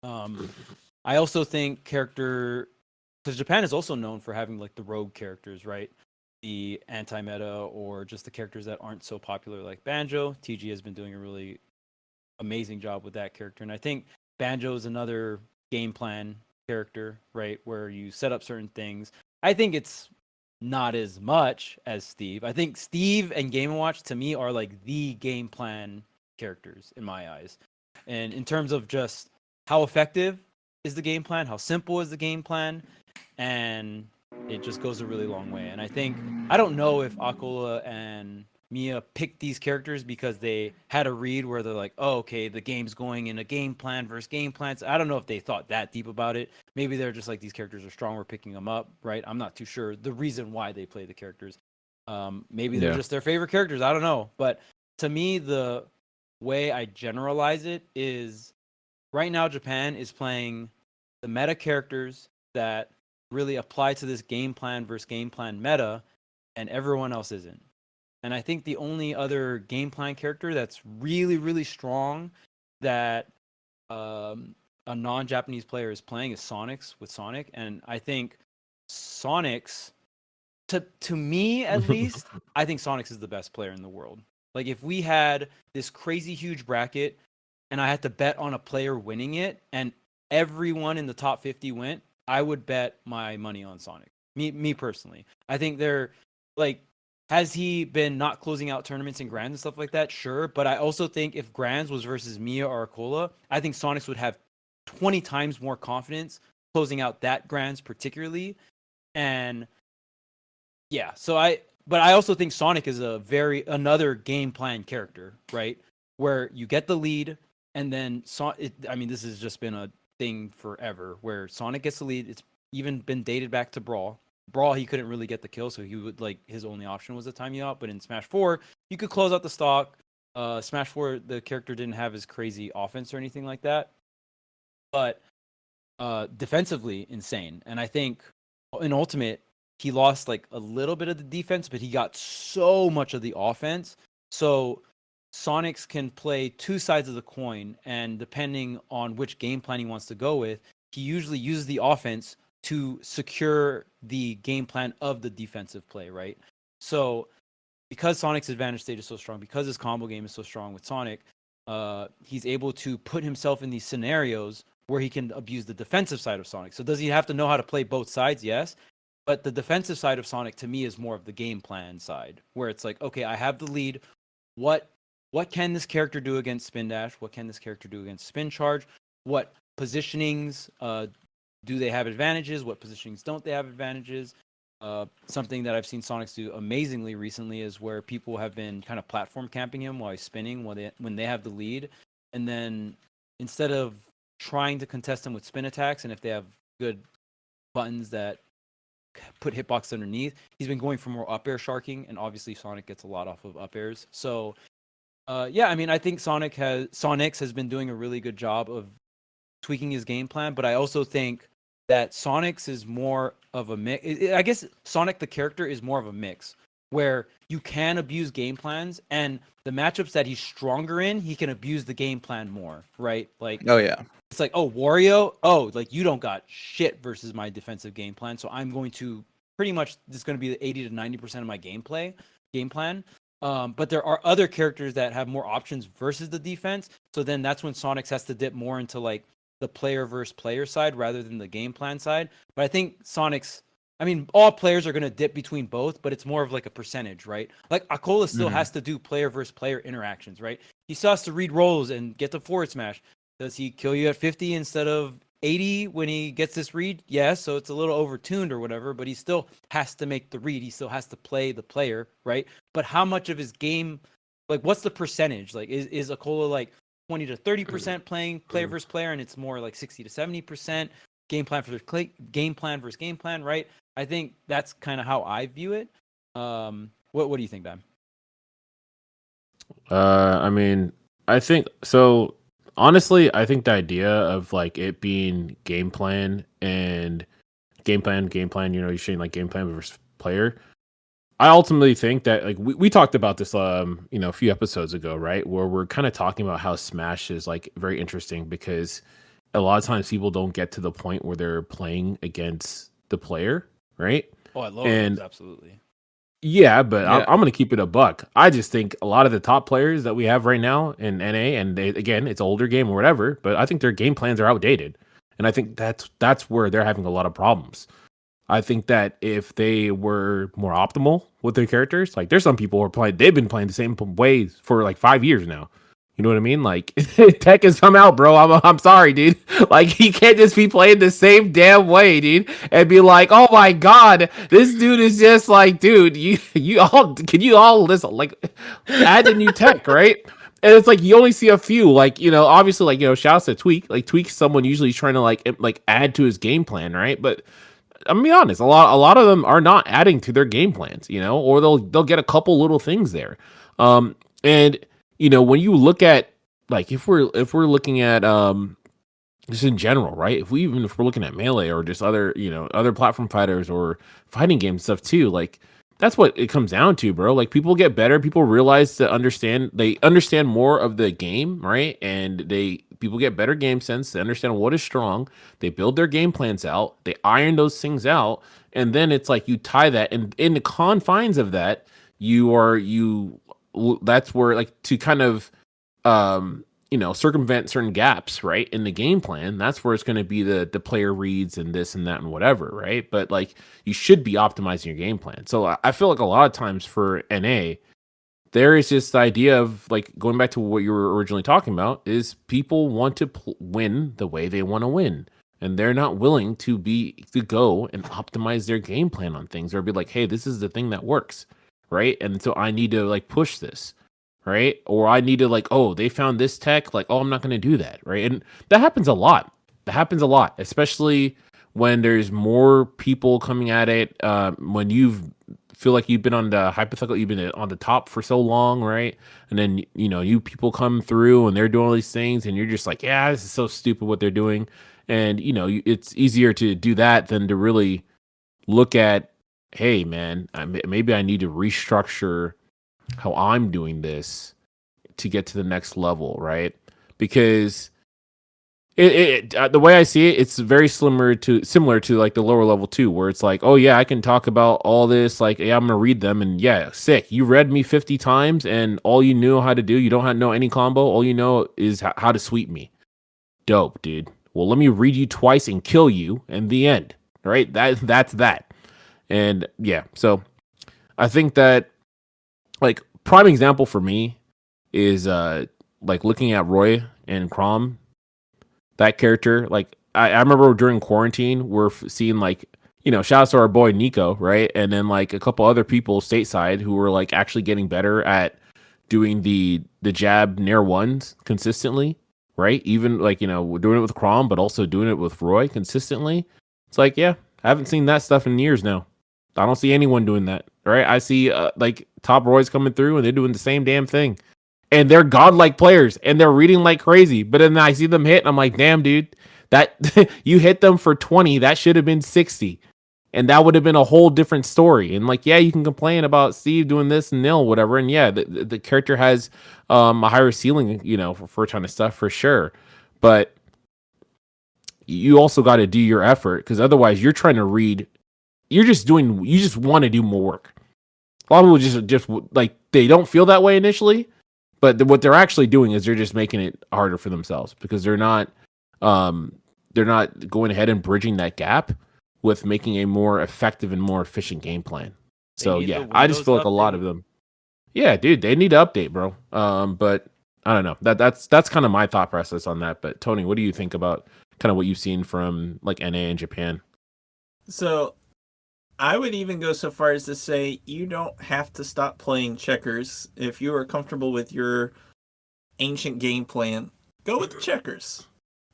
I also think because Japan is also known for having like the rogue characters, right? The anti-meta or just the characters that aren't so popular like Banjo. TG has been doing a really amazing job with that character. And I think Banjo is another game plan character, right? Where you set up certain things. I think it's not as much as Steve. I think Steve and Game & Watch to me are like the game plan characters in my eyes. And in terms of just how effective, is the game plan, how simple is the game plan, and it just goes a really long way. And I don't know if Akola and Mia picked these characters because they had a read where they're like, oh, okay, the game's going in a game plan versus game plans. I don't know if they thought that deep about it. Maybe they're just like, these characters are strong, we're picking them up, right? I'm not too sure the reason why they play the characters. Maybe they're just their favorite characters. I don't know. But to me, the way I generalize it is right now Japan is playing the meta characters that really apply to this game plan versus game plan meta, and everyone else isn't. And I think the only other game plan character that's really, really strong that a non-Japanese player is playing is Sonics with Sonic. And I think Sonics, to me at least, I think Sonics is the best player in the world. Like if we had this crazy huge bracket and I had to bet on a player winning it and everyone in the top 50 went, I would bet my money on Sonic. Me personally. I think they're like, has he been not closing out tournaments and Grands and stuff like that? Sure. But I also think if Grands was versus Mia or Akola, I think Sonics would have 20 times more confidence closing out that Grands particularly. And yeah, but I also think Sonic is another game plan character, right? Where you get the lead and then this has just been a thing forever where Sonic gets the lead. It's even been dated back to Brawl. Brawl, he couldn't really get the kill, so he would his only option was to time you out. But in Smash 4, you could close out the stock. Smash 4, the character didn't have his crazy offense or anything like that, but defensively insane. And I think in Ultimate, he lost like a little bit of the defense, but he got so much of the offense. So Sonics can play two sides of the coin, and depending on which game plan he wants to go with, he usually uses the offense to secure the game plan of the defensive play, right? So because Sonic's advantage state is so strong, because his combo game is so strong with Sonic, he's able to put himself in these scenarios where he can abuse the defensive side of Sonic. So does he have to know how to play both sides? Yes. But the defensive side of Sonic to me is more of the game plan side, where it's like, okay, I have the lead. What can this character do against Spin Dash? What can this character do against Spin Charge? What positionings do they have advantages? What positionings don't they have advantages? Something that I've seen Sonics do amazingly recently is where people have been kind of platform camping him while he's spinning when they have the lead. And then instead of trying to contest him with spin attacks, and if they have good buttons that put hitbox underneath, he's been going for more up air sharking, and obviously Sonic gets a lot off of up airs. So I think Sonics has been doing a really good job of tweaking his game plan, but I also think that Sonics is more of a mix. I guess Sonic the character is more of a mix where you can abuse game plans, and the matchups that he's stronger in, he can abuse the game plan more, right? Like, oh yeah, it's like, oh, Wario, oh, like you don't got shit versus my defensive game plan, so I'm going to pretty much, this is going to be 80 to 90% of my game plan. But there are other characters that have more options versus the defense, so then that's when Sonics has to dip more into like the player versus player side rather than the game plan side. But I think Sonics, all players are going to dip between both, but it's more of like a percentage, right? Like Akola still has to do player versus player interactions, right? He still has to read rolls and get the forward smash. Does he kill you at 50 instead of 80 when he gets this read? Yes, so it's a little overtuned or whatever, but he still has to make the read. He still has to play the player, right? But how much of his game, like what's the percentage? Like is Akola like 20 to 30% playing player versus player, and it's more like 60 to 70% game plan versus game plan, right? I think that's kind of how I view it. What do you think, Ben? I think so. Honestly, I think the idea of like it being game plan, you're saying like game plan versus player. I ultimately think that like we talked about this a few episodes ago, right? Where we're kind of talking about how Smash is like very interesting because a lot of times people don't get to the point where they're playing against the player, right? Oh, I love it. Absolutely. Yeah, but I'm going to keep it a buck. I just think a lot of the top players that we have right now in NA, and again, it's an older game or whatever, but I think their game plans are outdated. And I think that's where they're having a lot of problems. I think that if they were more optimal with their characters, like there's some people who are they've been playing the same way for like 5 years now. You know what I mean? Like tech has come out, bro. I'm sorry, dude. Like he can't just be playing the same damn way, dude, and be like, oh my god, this dude is just like, dude, you all can you all listen, like add the new tech, right? And it's like you only see a few, like obviously, like shouts to Tweak, like Tweak's someone usually trying to like add to his game plan, right? But I'm gonna be honest, a lot of them are not adding to their game plans, or they'll get a couple little things there, and when you look at like if we're looking at just in general, right? If we're looking at Melee or just other other platform fighters or fighting game stuff too, like that's what it comes down to, bro. Like people get better, people realize they understand more of the game, right? And people get better game sense, they understand what is strong, they build their game plans out, they iron those things out, and then it's like you tie that, and in the confines of that, that's where like to kind of circumvent certain gaps, right, in the game plan. That's where it's going to be the player reads and this and that and whatever, right? But like you should be optimizing your game plan. So I feel like a lot of times for NA, there is this idea of like going back to what you were originally talking about is people want to win the way they want to win. And they're not willing to go and optimize their game plan on things or be like, hey, this is the thing that works, right? And so I need to like push this, right? Or I need to like, oh, they found this tech, like, oh, I'm not going to do that, right? And that happens a lot. Especially when there's more people coming at it. When you feel like you've been on the top for so long, right? And then you people come through and they're doing all these things, and you're just like, yeah, this is so stupid what they're doing. And it's easier to do that than to really look at, hey, man, maybe I need to restructure how I'm doing this to get to the next level, right? Because the way I see it, it's very similar to like the lower level too, where it's like, oh yeah, I can talk about all this, like, yeah, I'm gonna read them, and yeah, sick. You read me 50 times, and all you knew how to do, you don't know any combo. All you know is how to sweep me. Dope, dude. Well, let me read you twice and kill you in the end, right? That's that. And yeah, so I think that like prime example for me is like looking at Roy and Crom. That character, like I remember during quarantine, we're seeing like shout out to our boy Nico, right? And then like a couple other people stateside who were like actually getting better at doing the jab near ones consistently, right? Even like we're doing it with Crom, but also doing it with Roy consistently. It's like, yeah, I haven't seen that stuff in years now. I don't see anyone doing that, right? I see like top Roys coming through and they're doing the same damn thing. And they're godlike players and they're reading like crazy. But then I see them hit and I'm like, damn, dude, that you hit them for 20. That should have been 60. And that would have been a whole different story. And like, yeah, you can complain about Steve doing this and nil, whatever. And yeah, the character has a higher ceiling, for a ton of stuff for sure. But you also got to do your effort, because otherwise you're trying to read. You just want to do more work. A lot of people just like, they don't feel that way initially, but what they're actually doing is they're just making it harder for themselves, because they're not going ahead and bridging that gap with making a more effective and more efficient game plan. So yeah, I just feel like a lot of them. Yeah, dude, they need to update, bro. But I don't know. That's kind of my thought process on that. But Tony, what do you think about kind of what you've seen from like NA and Japan? So I would even go so far as to say you don't have to stop playing checkers. If you are comfortable with your ancient game plan, go with checkers.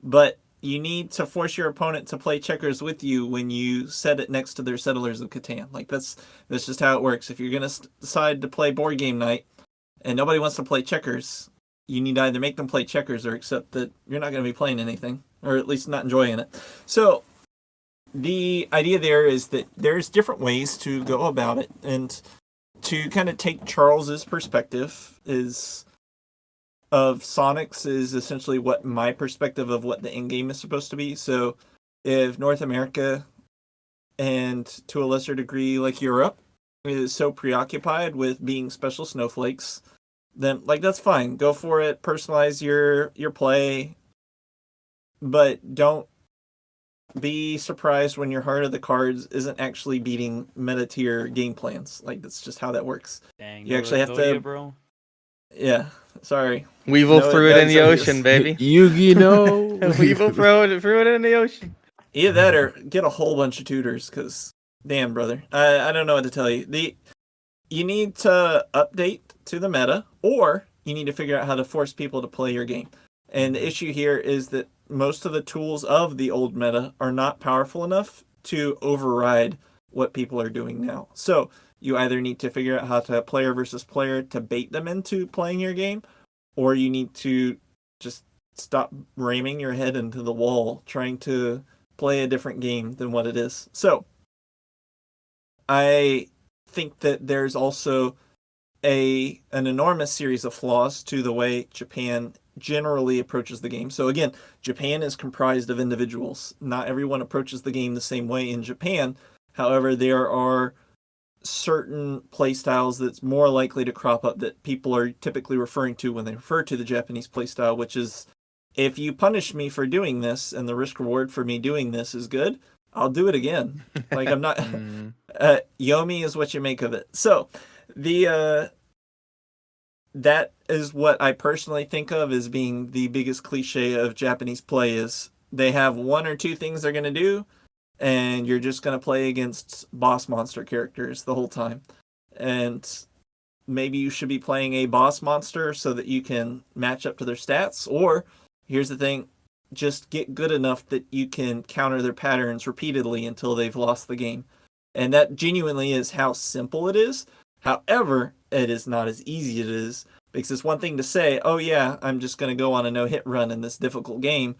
But you need to force your opponent to play checkers with you when you set it next to their Settlers of Catan. Like that's just how it works. If you're going to decide to play board game night and nobody wants to play checkers, you need to either make them play checkers or accept that you're not going to be playing anything, or at least not enjoying it. So the idea there is that there's different ways to go about it, and to kind of take Charles's perspective of Sonics is essentially what my perspective of what the end game is supposed to be. So if North America, and to a lesser degree like Europe, is so preoccupied with being special snowflakes, then like that's fine. Go for it. Personalize your play, but don't be surprised when your heart of the cards isn't actually beating meta tier game plans. Like that's just how that works. Dang, you actually have to, bro. Yeah, Sorry. Weevil No, threw it in that's the obvious. ocean, baby. Yugi, no. Weevil threw it in the ocean. Either that or get a whole bunch of tutors, because damn, brother, I don't know what to tell you. You need to update to the meta, or you need to figure out how to force people to play your game. And the issue here is that most of the tools of the old meta are not powerful enough to override what people are doing now. So you either need to figure out how to player versus player to bait them into playing your game, or you need to just stop ramming your head into the wall trying to play a different game than what it is. So I think that there's also an enormous series of flaws to the way Japan generally approaches the game. So again, Japan is comprised of individuals. Not everyone approaches the game the same way in Japan. However, there are certain playstyles that's more likely to crop up that people are typically referring to when they refer to the Japanese playstyle, which is, if you punish me for doing this and the risk reward for me doing this is good, I'll do it again. Like, I'm not Yomi is what you make of it. So the that is what I personally think of as being the biggest cliche of Japanese play is they have one or two things they're going to do, and you're just going to play against boss monster characters the whole time. And maybe you should be playing a boss monster so that you can match up to their stats. Or, here's the thing, just get good enough that you can counter their patterns repeatedly until they've lost the game. And that genuinely is how simple it is. However, it is not as easy as it is, because it's one thing to say, oh yeah, I'm just going to go on a no-hit run in this difficult game,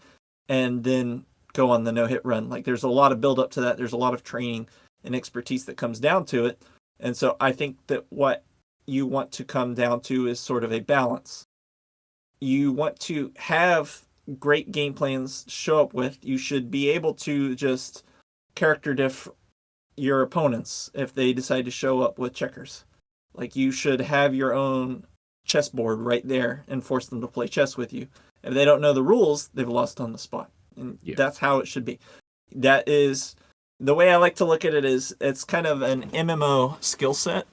and then go on the no-hit run. Like, there's a lot of build up to that. There's a lot of training and expertise that comes down to it. And so I think that what you want to come down to is sort of a balance. You want to have great game plans show up with. You should be able to just character diff your opponents if they decide to show up with checkers. Like, you should have your own chessboard right there and force them to play chess with you. If they don't know the rules, they've lost on the spot. And that's how it should be. That is the way I like to look at it. Is it's kind of an MMO skill set,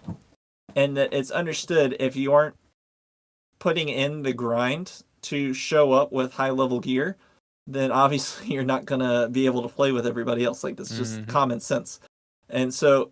and that it's understood if you aren't putting in the grind to show up with high level gear, then obviously you're not going to be able to play with everybody else. Like, that's just common sense. And so,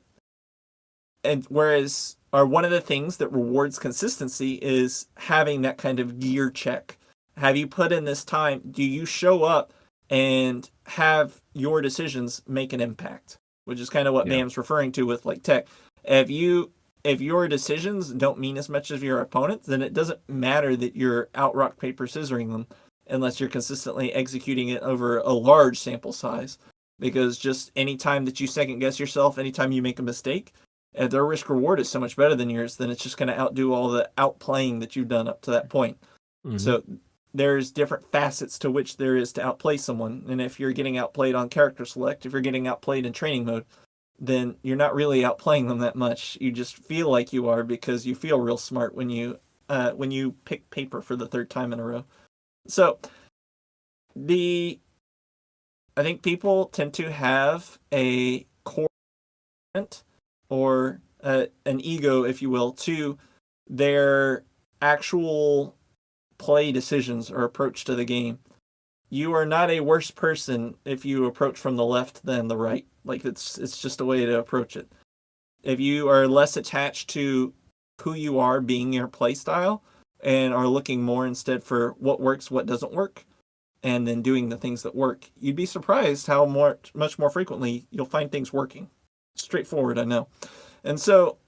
and whereas, or one of the things that rewards consistency is having that kind of gear check. Have you put in this time? Do you show up and have your decisions make an impact? Which is kind of what Bam's referring to with like tech. If your decisions don't mean as much as your opponent's, then it doesn't matter that you're out rock, paper, scissoring them unless you're consistently executing it over a large sample size. Because just any time that you second guess yourself, anytime you make a mistake, if their risk reward is so much better than yours, then it's just going to outdo all the outplaying that you've done up to that point. So there's different facets to which there is to outplay someone. And if you're getting outplayed on character select, if you're getting outplayed in training mode, then you're not really outplaying them that much. You just feel like you are because you feel real smart when you pick paper for the third time in a row. So I think people tend to have a core or an ego, if you will, to their actual play decisions or approach to the game. You are not a worse person if you approach from the left than the right. Like, it's just a way to approach it. If you are less attached to who you are being your play style and are looking more instead for what works, what doesn't work, and then doing the things that work, you'd be surprised how much more frequently you'll find things working. Straightforward, I know. And so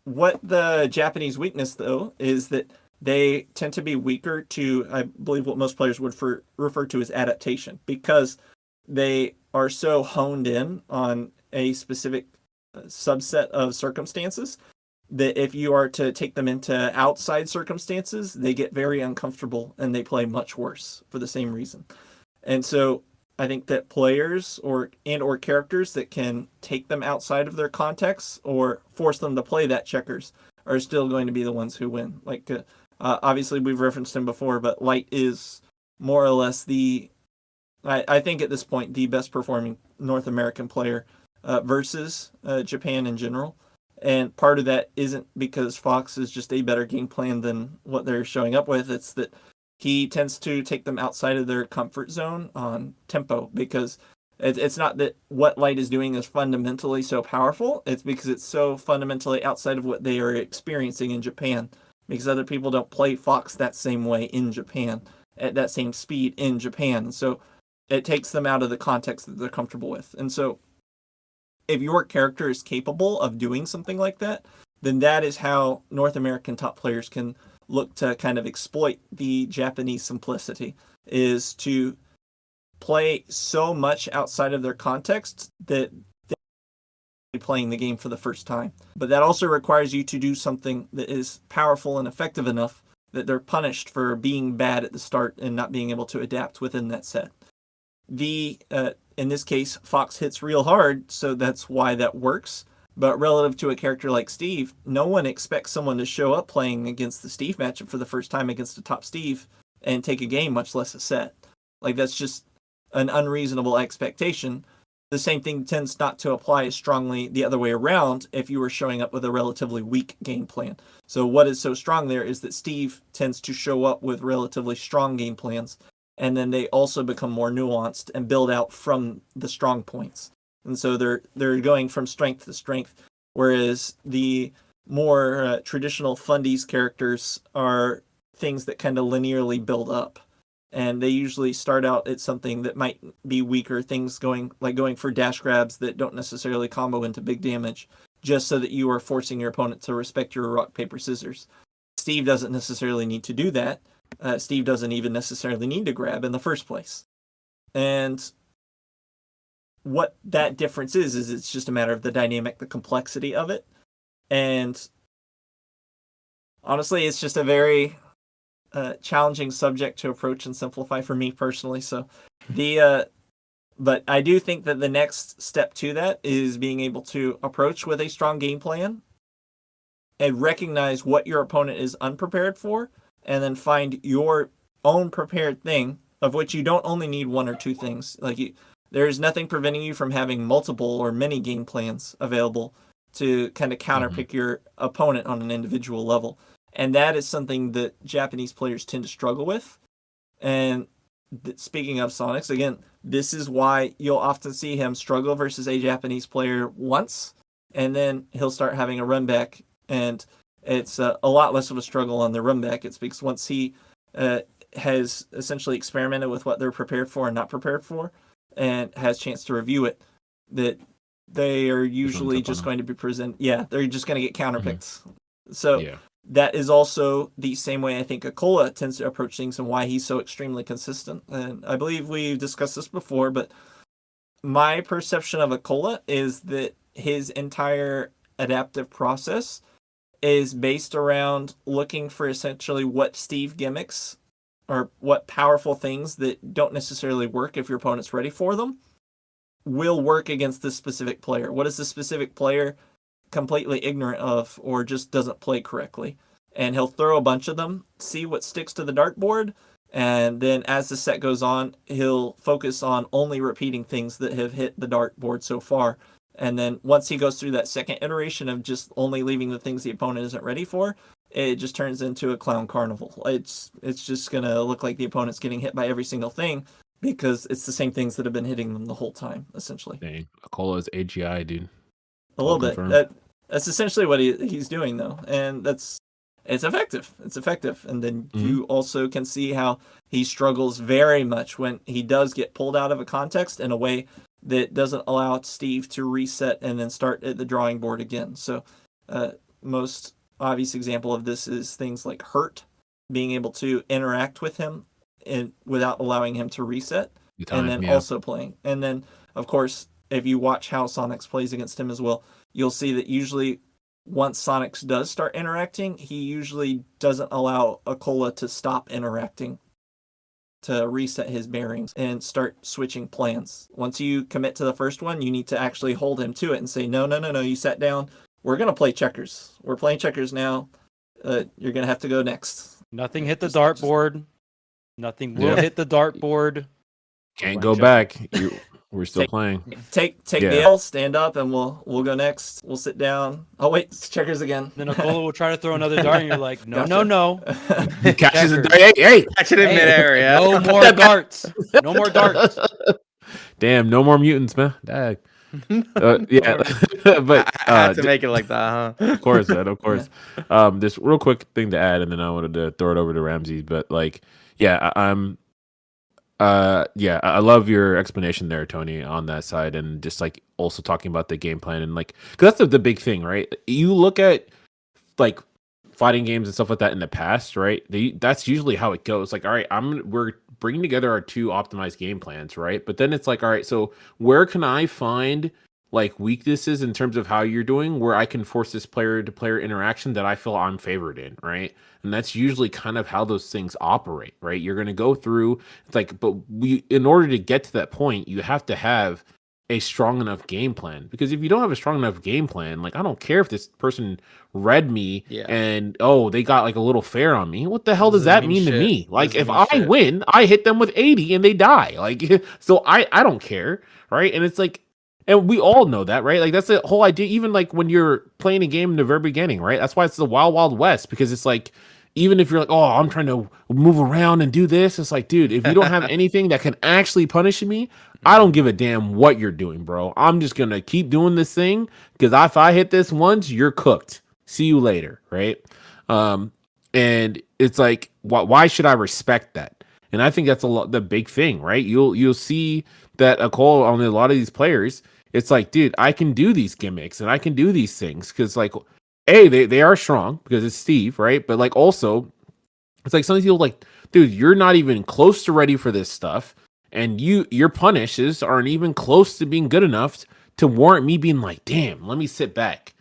what the Japanese weakness, though, is that they tend to be weaker to, I believe, what most players would refer to as adaptation, because they are so honed in on a specific subset of circumstances that if you are to take them into outside circumstances, they get very uncomfortable and they play much worse for the same reason. And so I think that players or characters that can take them outside of their context or force them to play that checkers are still going to be the ones who win. Like, obviously we've referenced him before, but Light is more or less I think at this point, the best performing North American player versus Japan in general. And part of that isn't because Fox is just a better game plan than what they're showing up with. It's that he tends to take them outside of their comfort zone on tempo, because it's not that what Light is doing is fundamentally so powerful. It's because it's so fundamentally outside of what they are experiencing in Japan, because other people don't play Fox that same way in Japan, at that same speed in Japan. So it takes them out of the context that they're comfortable with. And so if your character is capable of doing something like that, then that is how North American top players can look to kind of exploit the Japanese simplicity, is to play so much outside of their context that they're playing the game for the first time. But that also requires you to do something that is powerful and effective enough that they're punished for being bad at the start and not being able to adapt within that set. In this case, Fox hits real hard, so that's why that works. But relative to a character like Steve, no one expects someone to show up playing against the Steve matchup for the first time against a top Steve and take a game, much less a set. Like, that's just an unreasonable expectation. The same thing tends not to apply as strongly the other way around if you were showing up with a relatively weak game plan. So what is so strong there is that Steve tends to show up with relatively strong game plans, and then they also become more nuanced and build out from the strong points. And so they're going from strength to strength, whereas the more traditional Fundies characters are things that kind of linearly build up. And they usually start out at something that might be weaker, things going for dash grabs that don't necessarily combo into big damage, just so that you are forcing your opponent to respect your rock, paper, scissors. Steve doesn't necessarily need to do that. Steve doesn't even necessarily need to grab in the first place. And what that difference is it's just a matter of the dynamic, the complexity of it. And honestly, it's just a very challenging subject to approach and simplify for me personally. So but I do think that the next step to that is being able to approach with a strong game plan and recognize what your opponent is unprepared for, and then find your own prepared thing, of which you don't only need one or two things. There is nothing preventing you from having multiple or many game plans available to kind of counterpick your opponent on an individual level. And that is something that Japanese players tend to struggle with. And speaking of Sonics, again, this is why you'll often see him struggle versus a Japanese player once, and then he'll start having a run back, and it's a lot less of a struggle on the run back. It's because once he has essentially experimented with what they're prepared for and not prepared for, and has a chance to review it, that they are usually just going to be present. Yeah, they're just going to get counterpicked. So that is also the same way I think Akola tends to approach things, and why he's so extremely consistent. And I believe we've discussed this before, but my perception of Akola is that his entire adaptive process is based around looking for essentially what Steve gimmicks, or what powerful things that don't necessarily work if your opponent's ready for them, will work against this specific player. What is the specific player completely ignorant of or just doesn't play correctly? And he'll throw a bunch of them, see what sticks to the dartboard, and then as the set goes on, he'll focus on only repeating things that have hit the dartboard so far. And then once he goes through that second iteration of just only leaving the things the opponent isn't ready for, it just turns into a clown carnival. It's just going to look like the opponent's getting hit by every single thing, because it's the same things that have been hitting them the whole time, essentially. Dang, Akola's AGI, dude. A little bit. That's essentially what he's doing, though. And it's effective. It's effective. And then you also can see how he struggles very much when he does get pulled out of a context in a way that doesn't allow Steve to reset and then start at the drawing board again. So most obvious example of this is things like Hurt, being able to interact with him without allowing him to reset, and then also playing. And then, of course, if you watch how Sonics plays against him as well, you'll see that usually once Sonics does start interacting, he usually doesn't allow Akola to stop interacting to reset his bearings and start switching plans. Once you commit to the first one, you need to actually hold him to it and say, no, you sat down. We're going to play checkers. We're playing checkers now. You're going to have to go next. Nothing hit the dartboard. Nothing will hit the dartboard. Can't go back. We're still playing. Take the L, stand up, and we'll go next. We'll sit down. Oh wait, it's checkers again. Then Akola will try to throw another dart, and you're like, no, Gotcha. no. He catches it. Checkers. Hey. Catch it in Hey, midair, yeah. No more darts. No more darts. Damn, no more mutants, man. Dag. Yeah, but I had to make it like that, huh? of course, man, of course. This real quick thing to add, and then I wanted to throw it over to Ramses. But like, yeah, I love your explanation there, Tony, on that side, and just like also talking about the game plan and like, because that's the big thing, right? You look at like fighting games and stuff like that in the past, right? That's usually how it goes. Like, all right, we're bringing together our two optimized game plans, right? But then it's like, all right, so where can I find like weaknesses in terms of how you're doing, where I can force this player to player interaction that I feel I'm favored in, right? And that's usually kind of how those things operate, right? You're going to go through, it's like, but in order to get to that point, you have to have a strong enough game plan, because if you don't have a strong enough game plan, like, I don't care if this person read me and they got like a little fair on me, what the hell does that mean to me? Like, if I win, I hit them with 80 and they die, like, so I don't care, right? And it's like, and we all know that, right? Like, that's the whole idea. Even like when you're playing a game in the very beginning, right? That's why it's the wild, wild west, because it's like, even if you're like, oh, I'm trying to move around and do this, it's like, dude, if you don't have anything that can actually punish me, I don't give a damn what you're doing, bro. I'm just going to keep doing this thing, because if I hit this once, you're cooked. See you later, right? And it's like, why should I respect that? And I think that's the big thing, right? You'll see that a call on a lot of these players. It's like, dude, I can do these gimmicks and I can do these things because, like, they are strong because it's Steve, right? But like, also, it's like some people like, dude, you're not even close to ready for this stuff, and your punishes aren't even close to being good enough to warrant me being like, damn, let me sit back.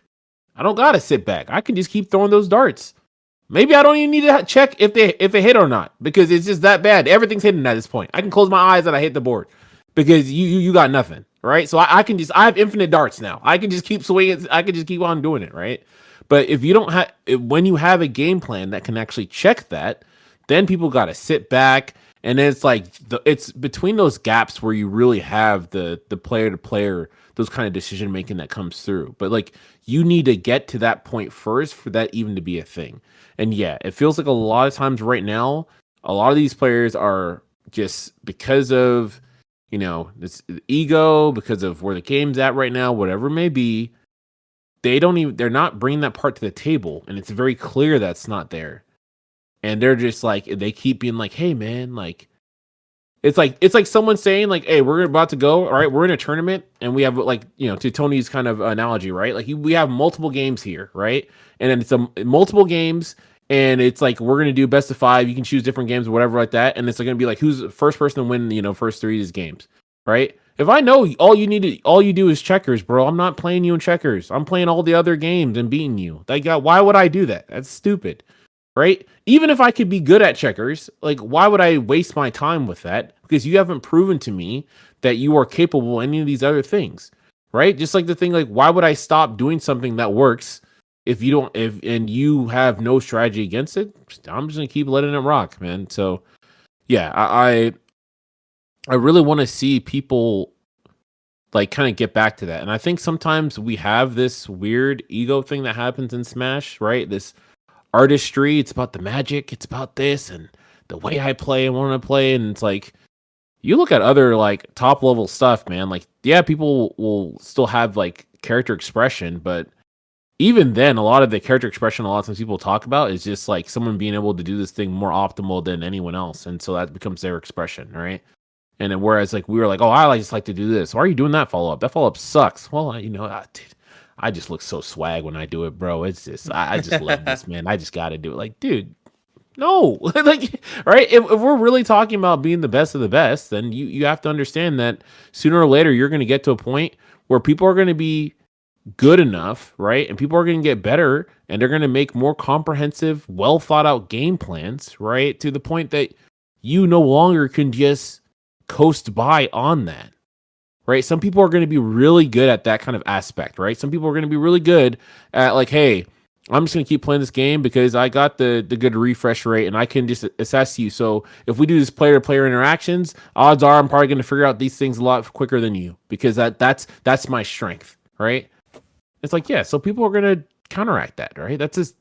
I don't gotta sit back. I can just keep throwing those darts. Maybe I don't even need to check if it hit or not, because it's just that bad. Everything's hidden at this point. I can close my eyes and I hit the board because you got nothing, right? So I have infinite darts now. I can just keep swinging. I can just keep on doing it, right? But if you don't have, when you have a game plan that can actually check that, then people got to sit back, and it's like it's between those gaps where you really have the player to player, those kind of decision making that comes through. But like, you need to get to that point first for that even to be a thing. And yeah, it feels like a lot of times right now, a lot of these players are just, because of, you know, this ego, because of where the game's at right now, whatever it may be, they're not bringing that part to the table, and it's very clear that's not there. And they're just like, they keep being like, hey man, like, it's like someone saying like, hey, we're about to go, all right, we're in a tournament, and we have, like, you know, to Tony's kind of analogy, right? Like, we have multiple games here, right? And then it's multiple games, and it's like, we're gonna do best of 5. You can choose different games or whatever like that, and it's like gonna be like, who's the first person to win, you know, first 3 of these games, right? If I know all you do is checkers, bro, I'm not playing you in checkers. I'm playing all the other games and beating you. Like, why would I do that? That's stupid, right? Even if I could be good at checkers, like, why would I waste my time with that? Because you haven't proven to me that you are capable of any of these other things, right? Just like the thing, like, why would I stop doing something that works if you have no strategy against it? I'm just gonna keep letting it rock, man. So yeah, I really want to see people like kind of get back to that. And I think sometimes we have this weird ego thing that happens in Smash, right? This artistry, it's about the magic, it's about this and the way I play and want to play. And it's like, you look at other like top level stuff, man, like, yeah, people will still have like character expression, but even then, a lot of the character expression a lot of times people talk about is just like someone being able to do this thing more optimal than anyone else. And so that becomes their expression, right? And then whereas like we were like, oh, I just like to do this. Why are you doing that follow up? That follow up sucks. Well, dude, I just look so swag when I do it, bro. It's just I just love this, man. I just got to do it. Like, dude, no, like, right? If we're really talking about being the best of the best, then you have to understand that sooner or later you're going to get to a point where people are going to be good enough, right? And people are going to get better, and they're going to make more comprehensive, well thought out game plans, right? To the point that you no longer can just coast by on that, right? Some people are going to be really good at that kind of aspect, right? Some people are going to be really good at like, hey, I'm just gonna keep playing this game because I got the good refresh rate and I can just assess you. So if we do this player-to-player interactions, odds are I'm probably gonna figure out these things a lot quicker than you because that's my strength, right? It's like, yeah, so people are gonna counteract that, right? That's just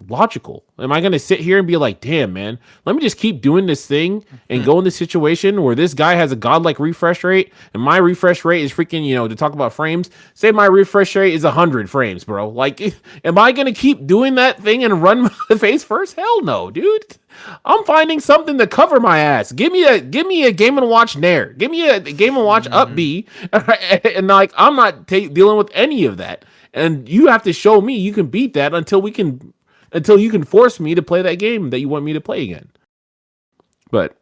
logical. Am I gonna sit here and be like, damn, man, let me just keep doing this thing and go in this situation where this guy has a godlike refresh rate and my refresh rate is freaking, to talk about frames, say my refresh rate is 100 frames, bro. Like, am I gonna keep doing that thing and run my face first? Hell no, dude. I'm finding something to cover my ass. Give me a Game and Watch Nair. Give me a Game and Watch Up B, and like I'm not dealing with any of that. And you have to show me you can beat that until you can force me to play that game that you want me to play again. But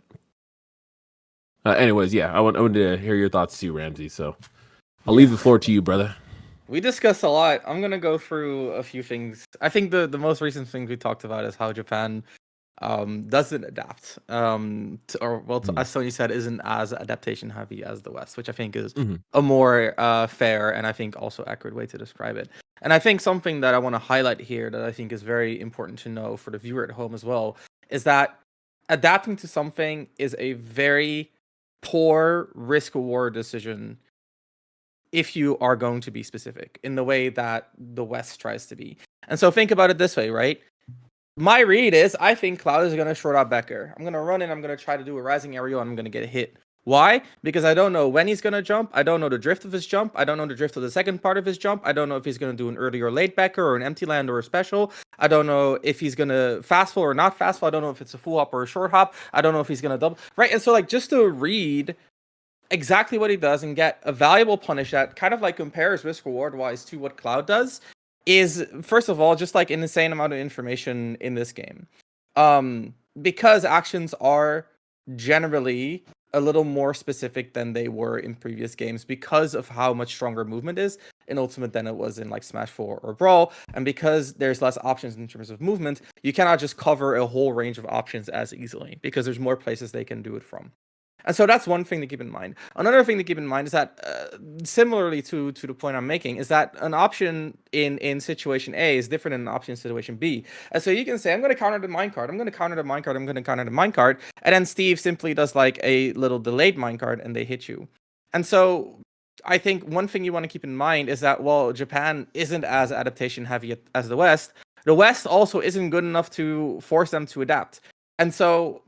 anyways, yeah, I wanted to hear your thoughts too, Ramsey. So I'll leave the floor to you, brother. We discussed a lot. I'm gonna go through a few things. I think the most recent thing we talked about is how Japan doesn't adapt, as Tony said, isn't as adaptation heavy as the West, which I think is a more fair and I think also accurate way to describe it. And I think something that I want to highlight here that I think is very important to know for the viewer at home as well is that adapting to something is a very poor risk-reward decision if you are going to be specific in the way that the West tries to be. And so think about it this way, right? My read is I think Cloud is going to short out Becker. I'm going to run in, I'm going to try to do a rising aerial, and I'm going to get hit. Why? Because I don't know when he's going to jump. I don't know the drift of his jump. I don't know the drift of the second part of his jump. I don't know if he's going to do an early or late Becker or an empty land or a special. I don't know if he's going to fast fall or not fast fall. I don't know if it's a full hop or a short hop. I don't know if he's going to double. Right? And so like just to read exactly what he does and get a valuable punish that kind of like compares risk reward wise to what Cloud does is, first of all, just like an insane amount of information in this game. Because actions are generally a little more specific than they were in previous games because of how much stronger movement is in Ultimate than it was in like Smash 4 or Brawl, and because there's less options in terms of movement, you cannot just cover a whole range of options as easily because there's more places they can do it from. And so that's one thing to keep in mind. Another thing to keep in mind is that, similarly to the point I'm making, is that an option in situation A is different than an option in situation B. And so you can say, I'm going to counter the minecart, I'm going to counter the minecart, I'm going to counter the minecart, and then Steve simply does like a little delayed minecart and they hit you. And so I think one thing you want to keep in mind is that while Japan isn't as adaptation heavy as the West also isn't good enough to force them to adapt. And so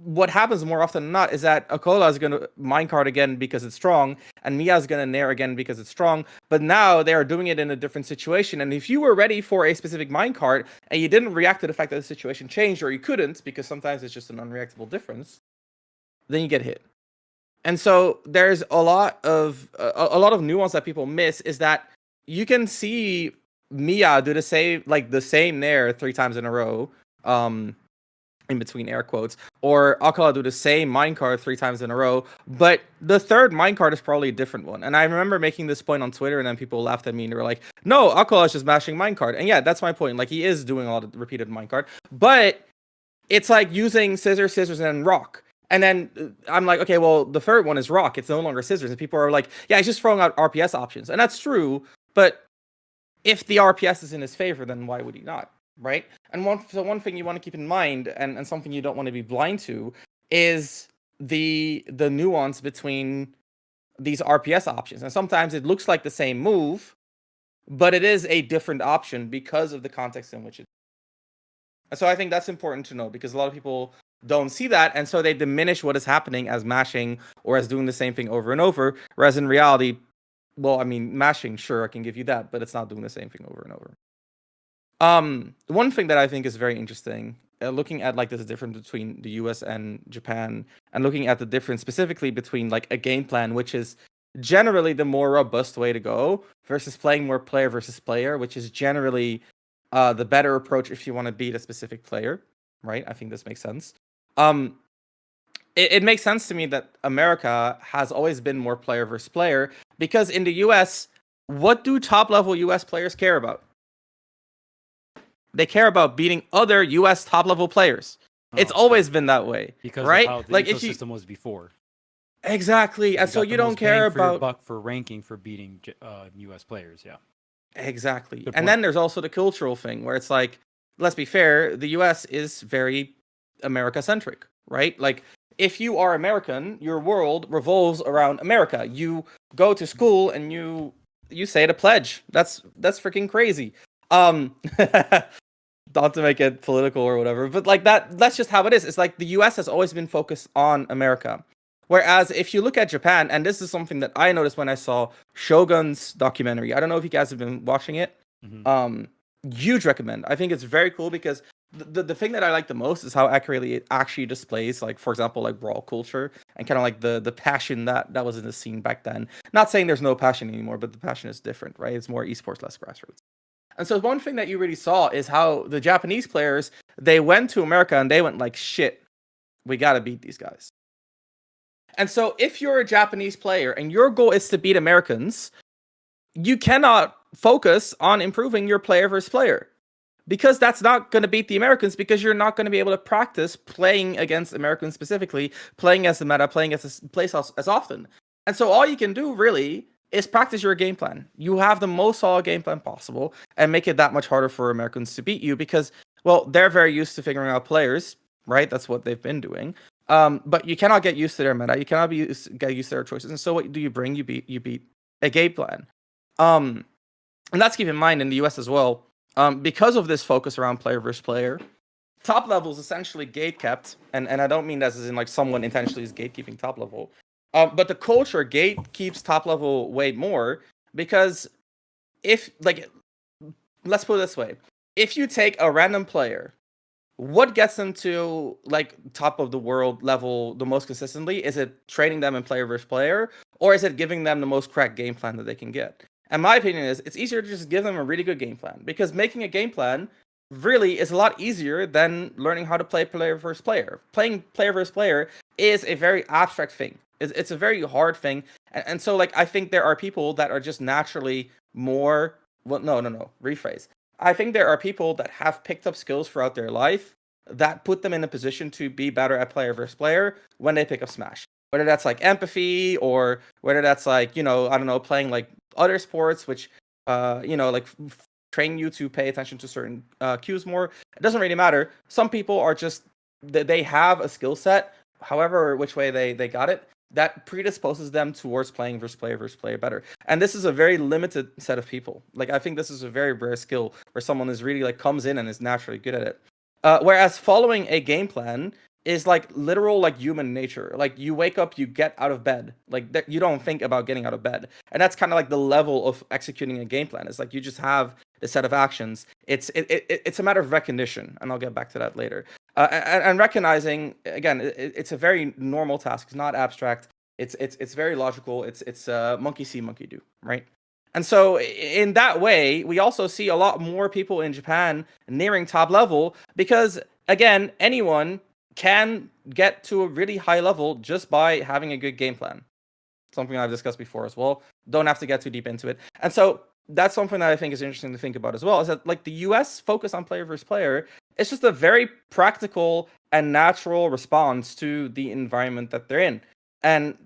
what happens more often than not is that Akola is going to minecart again because it's strong, and Mia is going to nair again because it's strong, but now they are doing it in a different situation. And if you were ready for a specific minecart and you didn't react to the fact that the situation changed, or you couldn't because sometimes it's just an unreactable difference, then you get hit. And so there's a lot of nuance that people miss is that you can see Mia do the same nair 3 times in a row, in between air quotes, or Akala do the same minecart 3 times in a row, but the third minecart is probably a different one. And I remember making this point on Twitter, and then people laughed at me and they were like, no, Akala is just mashing minecart. And yeah, that's my point. Like, he is doing a lot of repeated minecart, but it's like using scissors, and then rock. And then I'm like, okay, well, the third one is rock. It's no longer scissors. And people are like, yeah, he's just throwing out RPS options. And that's true, but if the RPS is in his favor, then why would he not? Right? And one thing you want to keep in mind, and something you don't want to be blind to, is the nuance between these RPS options. And sometimes it looks like the same move, but it is a different option because of the context in which it. And so I think that's important to know, because a lot of people don't see that, and so they diminish what is happening as mashing or as doing the same thing over and over, whereas in reality, well, I mean, mashing, sure, I can give you that, but it's not doing the same thing over and over. One thing that I think is very interesting, looking at like this difference between the US and Japan, and looking at the difference specifically between like a game plan, which is generally the more robust way to go, versus playing more player versus player, which is generally the better approach if you want to beat a specific player, right? I think this makes sense. It makes sense to me that America has always been more player versus player, because in the US, what do top level US players care about? They care about beating other US top level players. It's always been that way, because right? Of how the like ecosystem was before. Exactly, and so you don't care about buck for ranking for beating US players. Yeah. Exactly. Good And point. then there's also the cultural thing where it's like, let's be fair, the US is very America centric, right? Like, if you are American, your world revolves around America. You go to school and you say the pledge. That's freaking crazy. Not to make it political or whatever, but like that's just how it is. It's like the US has always been focused on America. Whereas if you look at Japan, and this is something that I noticed when I saw Shogun's documentary. I don't know if you guys have been watching it. Mhm. Huge recommend. I think it's very cool because the thing that I like the most is how accurately it actually displays, like, for example, like brawl culture and kind of like the passion that was in the scene back then. Not saying there's no passion anymore, but the passion is different, right? It's more esports, less grassroots. And so one thing that you really saw is how the Japanese players, they went to America and they went like, shit, we got to beat these guys. And so if you're a Japanese player and your goal is to beat Americans, you cannot focus on improving your player versus player, because that's not going to beat the Americans, because you're not going to be able to practice playing against Americans specifically, playing as the meta, playing as a place as often. And so all you can do really is practice your game plan. You have the most solid game plan possible and make it that much harder for Americans to beat you because, well, they're very used to figuring out players, right? That's what they've been doing. But you cannot get used to their meta. You cannot get used to their choices. And so what do you bring? You beat a game plan. And let's keep in mind in the US as well, because of this focus around player versus player, top level is essentially gate kept, and I don't mean that as in like someone intentionally is gatekeeping top level, but the culture gate keeps top level way more because if, like, let's put it this way, if you take a random player, what gets them to like top of the world level the most consistently? Is it training them in player versus player, or is it giving them the most correct game plan that they can get? And my opinion is it's easier to just give them a really good game plan, because making a game plan really is a lot easier than learning how to play player versus player. Playing player versus player is a very abstract thing. It's a very hard thing. And so, like, I think there are people that are just naturally more, well, no, rephrase. I think there are people that have picked up skills throughout their life that put them in a position to be better at player versus player when they pick up Smash. Whether that's like empathy, or whether that's like, I don't know, playing like other sports, which, like train you to pay attention to certain cues more. It doesn't really matter. Some people are just, they have a skill set, however which way they got it, that predisposes them towards playing versus player better. And this is a very limited set of people. Like, I think this is a very rare skill where someone is really like comes in and is naturally good at it. Whereas following a game plan is like literal, like human nature. Like, you wake up, you get out of bed. Like, you don't think about getting out of bed. And that's kind of like the level of executing a game plan. It's like you just have the set of actions. It's a matter of recognition, and I'll get back to that later. And recognizing, again, it's a very normal task. It's not abstract. It's very logical. It's monkey see, monkey do, right? And so in that way, we also see a lot more people in Japan nearing top level because, again, anyone can get to a really high level just by having a good game plan. Something I've discussed before as well. Don't have to get too deep into it. And so that's something that I think is interesting to think about as well, is that like the US focus on player versus player, it's just a very practical and natural response to the environment that they're in. And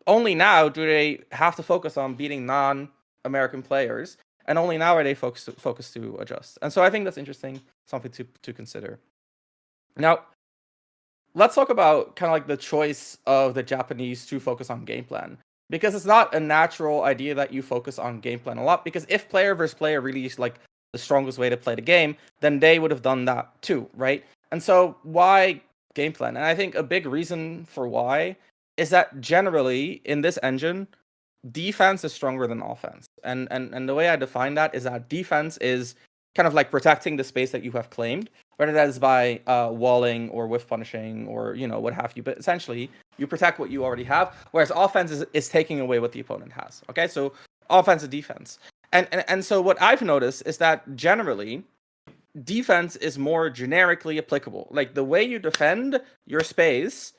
only now do they have to focus on beating non-American players, and only now are they focused to adjust. And so I think that's interesting, something to consider. Now, let's talk about kind of like the choice of the Japanese to focus on game plan, because it's not a natural idea that you focus on game plan a lot, because if player versus player really is like the strongest way to play the game, then they would have done that too, right? And so why game plan? And I think a big reason for why is that generally in this engine, defense is stronger than offense. And the way I define that is that defense is kind of like protecting the space that you have claimed, whether that is by walling or whiff punishing or what have you. But essentially, you protect what you already have, whereas offense is taking away what the opponent has. Okay, so offense and defense. And so what I've noticed is that generally, defense is more generically applicable. Like, the way you defend your space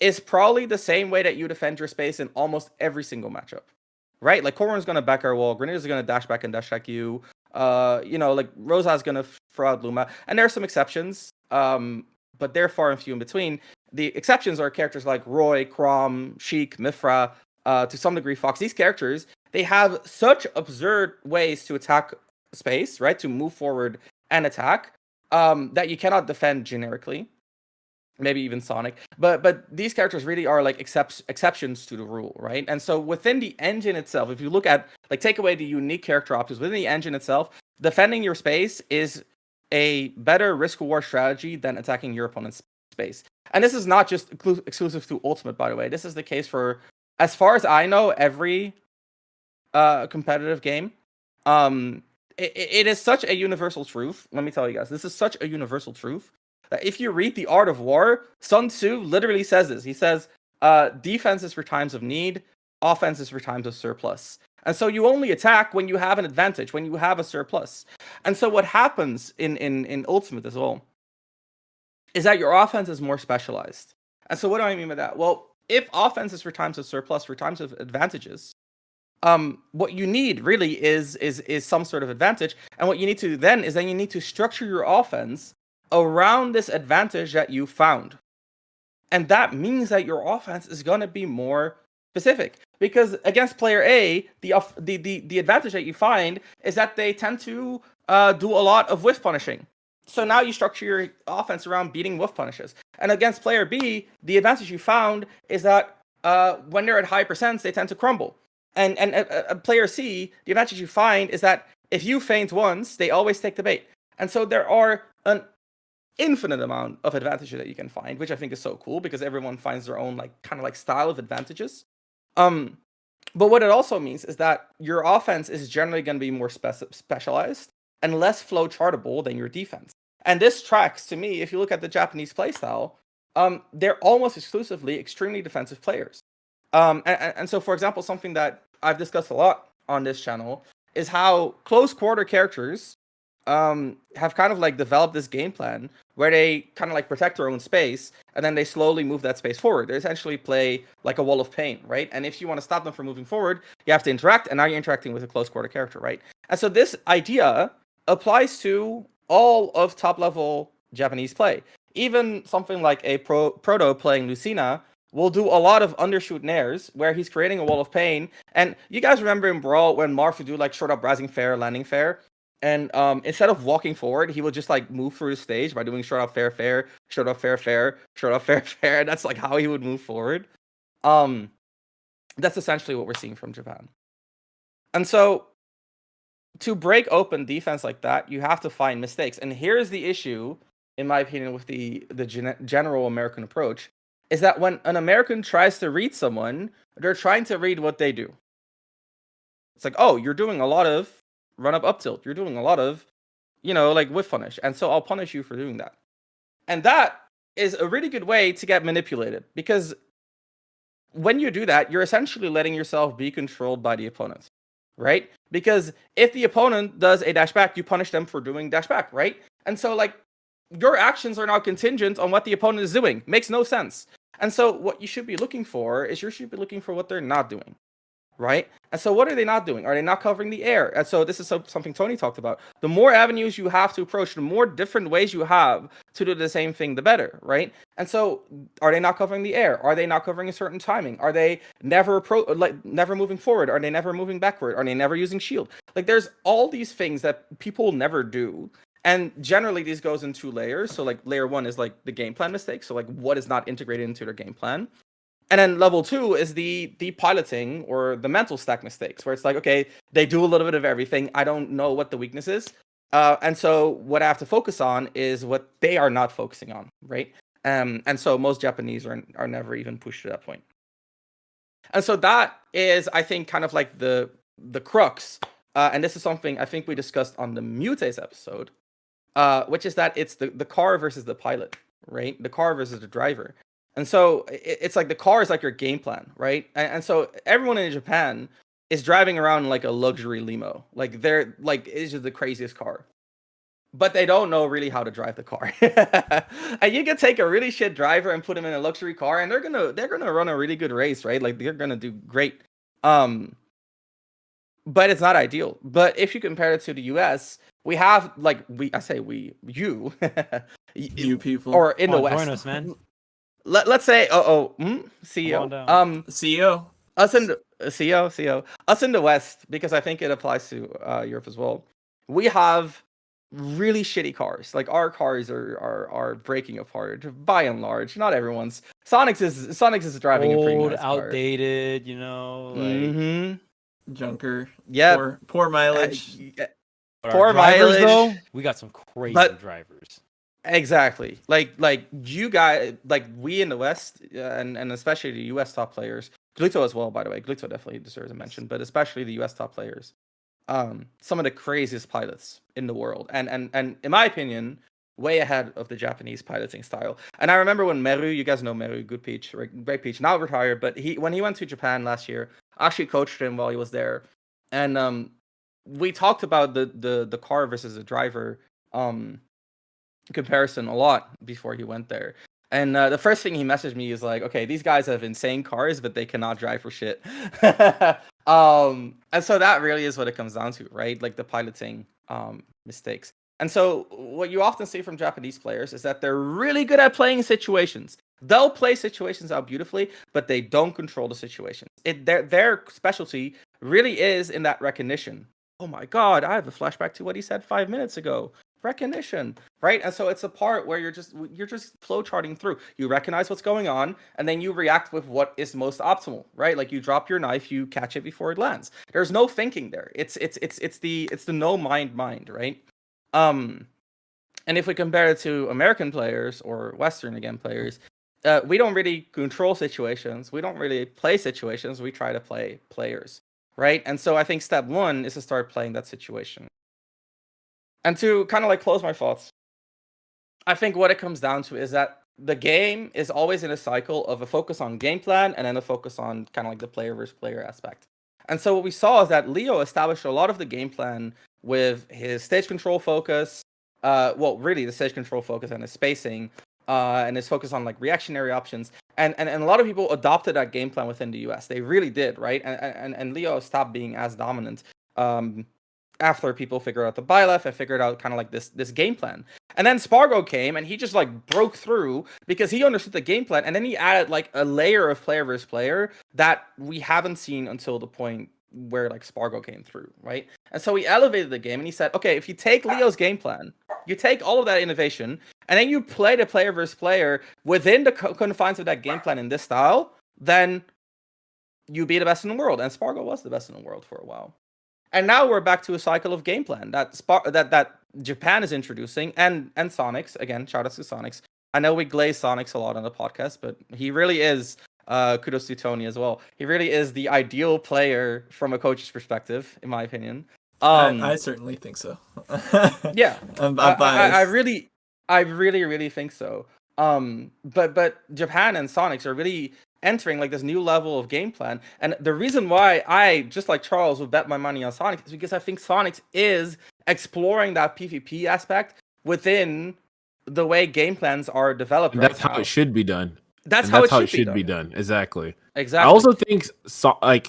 is probably the same way that you defend your space in almost every single matchup, right? Like, Corwin's going to back our wall, Grenader's going to dash back and dash back you, like Rosa's going to throw out Luma, and there are some exceptions, but they're far and few in between. The exceptions are characters like Roy, Chrom, Sheik, Mifra, to some degree Fox. These characters, they have such absurd ways to attack space, right? To move forward and attack, that you cannot defend generically. Maybe even Sonic, but these characters really are like exceptions to the rule, right? And so within the engine itself, if you look at like take away the unique character options within the engine itself, defending your space is a better risk-reward strategy than attacking your opponent's space. And this is not just exclusive to Ultimate, by the way. This is the case for, as far as I know, every competitive game. It is such a universal truth. Let me tell you guys, this is such a universal truth. If you read The Art of War, Sun Tzu literally says this. He says, defense is for times of need, offense is for times of surplus. And so you only attack when you have an advantage, when you have a surplus. And so what happens in Ultimate as well is that your offense is more specialized. And so what do I mean by that? Well, if offense is for times of surplus, for times of advantages, what you need really is some sort of advantage. And what you need to do then is you need to structure your offense around this advantage that you found. And that means that your offense is going to be more specific, because against player A, the advantage that you find is that they tend to do a lot of whiff punishing. So now you structure your offense around beating whiff punishes. And against player B, the advantage you found is that when they're at high percents, they tend to crumble. And player C, the advantage you find is that if you feint once, they always take the bait. And so there are an infinite amount of advantages that you can find, which I think is so cool, because everyone finds their own kind of style of advantages. But what it also means is that your offense is generally going to be more specialized and less flow chartable than your defense. And this tracks to me, if you look at the Japanese playstyle, they're almost exclusively extremely defensive players. And so, for example, something that I've discussed a lot on this channel is how close quarter characters have kind of developed this game plan where they kind of protect their own space, and then they slowly move that space forward. They essentially play like a wall of pain, right? And if you want to stop them from moving forward, you have to interact, and now you're interacting with a close quarter character, right? And so this idea applies to all of top level Japanese play. Even something like a Proto playing Lucina will do a lot of undershoot nairs where he's creating a wall of pain. And you guys remember in Brawl when Marth would do short up rising fair, landing fair, and instead of walking forward, he would just move through the stage by doing short up fair, short up fair, short up fair. And that's how he would move forward. That's essentially what we're seeing from Japan. And so to break open defense like that, you have to find mistakes. And here's the issue, in my opinion, with the general American approach, is that when an American tries to read someone, they're trying to read what they do. It's oh, you're doing a lot of run up tilt. You're doing a lot of, whiff punish. And so I'll punish you for doing that. And that is a really good way to get manipulated, because when you do that, you're essentially letting yourself be controlled by the opponent, right? Because if the opponent does a dash back, you punish them for doing dash back, right? And so your actions are now contingent on what the opponent is doing. Makes no sense. And so what you should be looking for is what they're not doing, right? And so what are they not doing? Are they not covering the air? And so this is something Tony talked about. The more avenues you have to approach, the more different ways you have to do the same thing, the better, right? And so are they not covering the air? Are they not covering a certain timing? Are they never never moving forward? Are they never moving backward? Are they never using shield? There's all these things that people never do. And generally, these goes in 2 layers. So layer 1 is the game plan mistake. So what is not integrated into their game plan. And then level 2 is the piloting or the mental stack mistakes, where it's okay, they do a little bit of everything. I don't know what the weakness is. And so what I have to focus on is what they are not focusing on, right? And so most Japanese are never even pushed to that point. And so that is, I think, kind of the crux. And this is something I think we discussed on the Mutes episode, which is that it's the car versus the pilot, right? The car versus the driver. And so it's the car is your game plan, right? And so everyone in Japan is driving around a luxury limo. They're it's just the craziest car. But they don't know really how to drive the car. And you can take a really shit driver and put him in a luxury car, and they're gonna run a really good race, right? They're gonna do great. But it's not ideal. But if you compare it to the US, we have you people, or in the West. Join us, man. Let's say CEO. CEO. Us in CO. Us in the West, because I think it applies to Europe as well. We have really shitty cars. Like our cars are breaking apart by and large. Not everyone's. Sonic's is driving a pretty Old, nice car. outdated, you know, like Mm-hmm. Junker. Yep. Poor mileage. but our Poor drivers, mileage. though, we got some crazy But- drivers. Exactly. Like you guys, like we in the West, and especially the US top players, Gluto as well, by the way. Gluto definitely deserves a mention, but especially the US top players. Some of the craziest pilots in the world, and in my opinion, way ahead of the Japanese piloting style. And I remember when Meru, you guys know Meru, good peach, great peach, now retired, but when he went to Japan last year, I actually coached him while he was there, and we talked about the car versus the driver comparison a lot before he went there. And the first thing he messaged me is like, okay, these guys have insane cars, but they cannot drive for shit. And so that really is what it comes down to, right? Like the piloting mistakes. And so what you often see from Japanese players is that they're really good at playing situations. They'll play situations out beautifully, but they don't control the situation. Their specialty really is in that recognition. Oh my God, I have a flashback to what he said 5 minutes ago. Recognition, right? And so it's a part where you're just flow charting through. You recognize what's going on, and then you react with what is most optimal, right? Like you drop your knife, you catch it before it lands. There's no thinking there. It's the no mind, right? And if we compare it to American players or Western again players, we don't really control situations. We don't really play situations. We try to play players, right? And so I think step one is to start playing that situation. And to kind of like close my thoughts, I think what it comes down to is that the game is always in a cycle of a focus on game plan and then a focus on kind of like the player versus player aspect. And so what we saw is that Leo established a lot of the game plan with his stage control focus, really the stage control focus and his spacing, and his focus on like reactionary options. And a lot of people adopted that game plan within the US. They really did, right? And Leo stopped being as dominant. After people figured out the byleth and figured out kind of like this game plan. And then Spargo came and he just like broke through because he understood the game plan, and then he added like a layer of player versus player that we haven't seen until the point where like Spargo came through, right? And so he elevated the game and he said, okay, if you take Leo's game plan, you take all of that innovation, and then you play the player versus player within the confines of that game plan in this style, then you be the best in the world. And Spargo was the best in the world for a while. And now we're back to a cycle of game plan that Japan is introducing, and Sonics, again, shout out to Sonics. I know we glaze Sonics a lot on the podcast, but he really is, kudos to Tony as well. He really is the ideal player from a coach's perspective, in my opinion. I certainly think so. Yeah. I'm biased. I really think so. But Japan and Sonics are really entering like this new level of game plan, and the reason why I, just like Charles, would bet my money on Sonics is because I think Sonics is exploring that PvP aspect within the way game plans are developed. And that's how it should be done. That's and how that's it how should it should be done. Exactly. Exactly. I also think I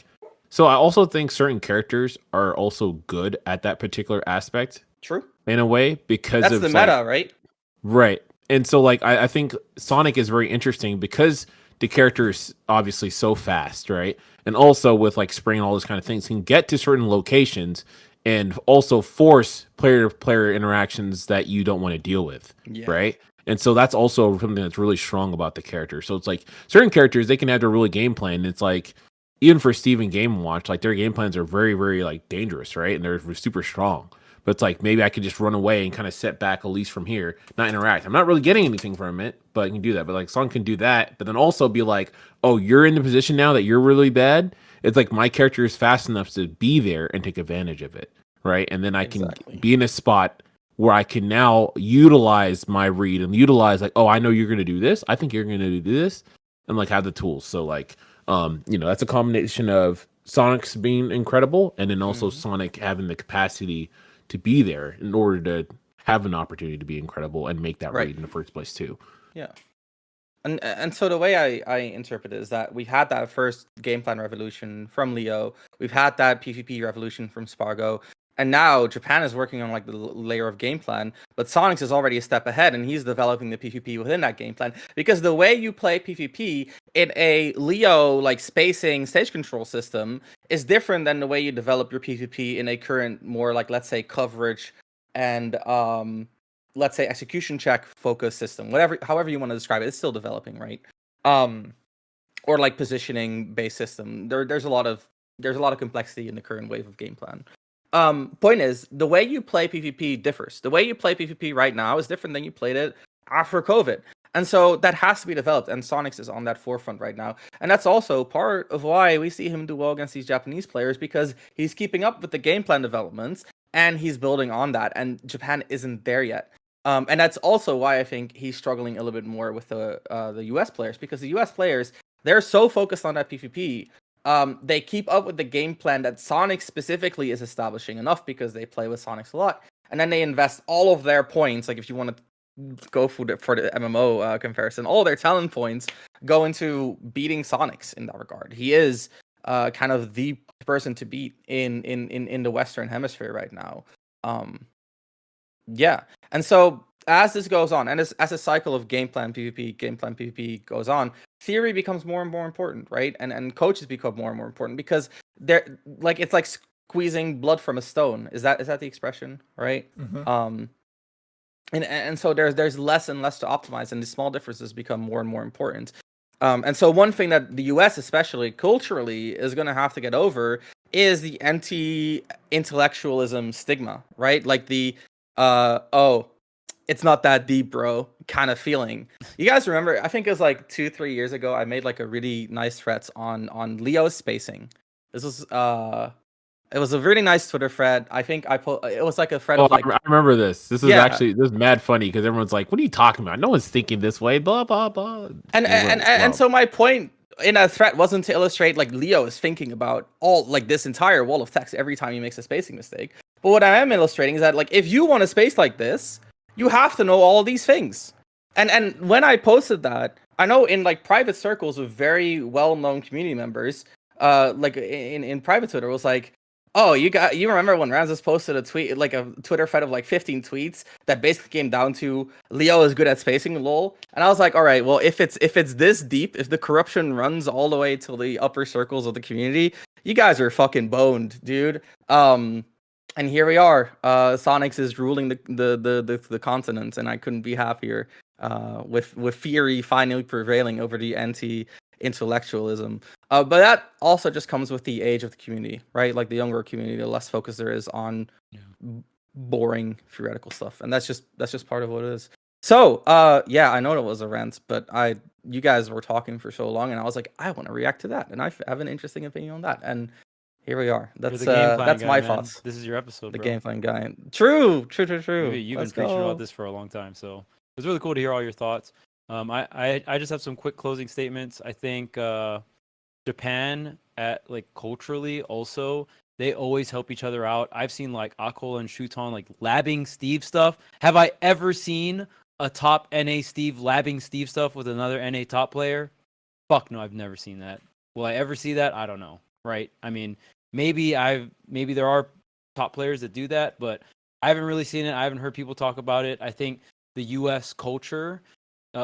also think certain characters are also good at that particular aspect. True. In a way, because that's of the meta, right? Right. And so like I think Sonic is very interesting because the character is obviously so fast, right? And also with like spring and all those kind of things, can get to certain locations and also force player-to-player interactions that you don't want to deal with, right? And so that's also something that's really strong about the character. So it's like certain characters, they can have their really game plan. And it's like, even for Steven Game Watch, like their game plans are very, very like dangerous, right? And they're super strong. But it's like, maybe I could just run away and kind of set back at least from here, not interact. I'm not really getting anything from it, but I can do that. But like Song can do that, but then also be like, oh, you're in the position now that you're really bad. It's like my character is fast enough to be there and take advantage of it, right? And then I can be in a spot where I can now utilize my read and utilize like, oh, I know you're going to do this. I think you're going to do this, and like have the tools. So like, that's a combination of Sonic's being incredible and then also Sonic having the capacity to be there in order to have an opportunity to be incredible and make that read in the first place too. Yeah. And so the way I interpret it is that we've had that first game plan revolution from Leo. We've had that PvP revolution from Spargo. And now Japan is working on like the layer of game plan, but Sonics is already a step ahead, and he's developing the PvP within that game plan. Because the way you play PvP in a Leo like spacing stage control system is different than the way you develop your PvP in a current more like, let's say, coverage and let's say execution check focus system. However you want to describe it, it's still developing, right? Or like positioning based system. There's a lot of complexity in the current wave of game plan. Point is, the way you play PvP differs. The way you play PvP right now is different than you played it after COVID. And so that has to be developed, and Sonics is on that forefront right now. And that's also part of why we see him do well against these Japanese players, because he's keeping up with the game plan developments, and he's building on that, and Japan isn't there yet. And that's also why I think he's struggling a little bit more with the US players, because the US players, they're so focused on that PvP. They keep up with the game plan that Sonic specifically is establishing enough because they play with Sonics a lot, and then they invest all of their points. Like if you want to go for the MMO comparison, all their talent points go into beating Sonics in that regard. He is kind of the person to beat in the Western Hemisphere right now. Yeah, and so as this goes on, and as a cycle of game plan PvP goes on, theory becomes more and more important, right? And coaches become more and more important, because they're like, it's like squeezing blood from a stone. Is that the expression, right? Mm-hmm. And so there's less and less to optimize, and the small differences become more and more important. And so one thing that the US, especially culturally, is going to have to get over is the anti-intellectualism stigma, right? Like the oh, it's not that deep, bro, kind of feeling. You guys remember, I think it was like 2-3 years ago, I made like a really nice thread on Leo's spacing. This was it was a really nice Twitter thread. I think it was like a thread of like, I remember this. This yeah. is mad funny, because everyone's like, "What are you talking about? No one's thinking this way." Blah blah blah. And so my point in that threat wasn't to illustrate like Leo is thinking about all like this entire wall of text every time he makes a spacing mistake. But what I am illustrating is that, like, if you want to space like this, you have to know all these things. And when I posted that, I know in like private circles with very well-known community members, like in private Twitter, was like, oh, you remember when Ramses posted a tweet, like a Twitter thread of like 15 tweets that basically came down to Leo is good at spacing, lol. And I was like, all right, well, if it's this deep, if the corruption runs all the way to the upper circles of the community, you guys are fucking boned, dude. And here we are. Sonics is ruling the continent, and I couldn't be happier. With theory finally prevailing over the anti-intellectualism. But that also just comes with the age of the community, right? Like the younger community, the less focus there is on boring theoretical stuff, and that's just part of what it is. So, yeah, I know it was a rant, but you guys were talking for so long, and I was like, I want to react to that, and I have an interesting opinion on that, and here we are. That's my thoughts. This is your episode, The bro. game plan guy. True. You've been preaching about this for a long time, so it was really cool to hear all your thoughts. I just have some quick closing statements. I think Japan, at like culturally also, they always help each other out. I've seen like Akola and Shuton like labbing Steve stuff. Have I ever seen a top NA Steve labbing Steve stuff with another NA top player? Fuck no, I've never seen that. Will I ever see that? I don't know. Right? I mean, maybe there are top players that do that, but I haven't really seen it. I haven't heard people talk about it. I think the U.S. culture,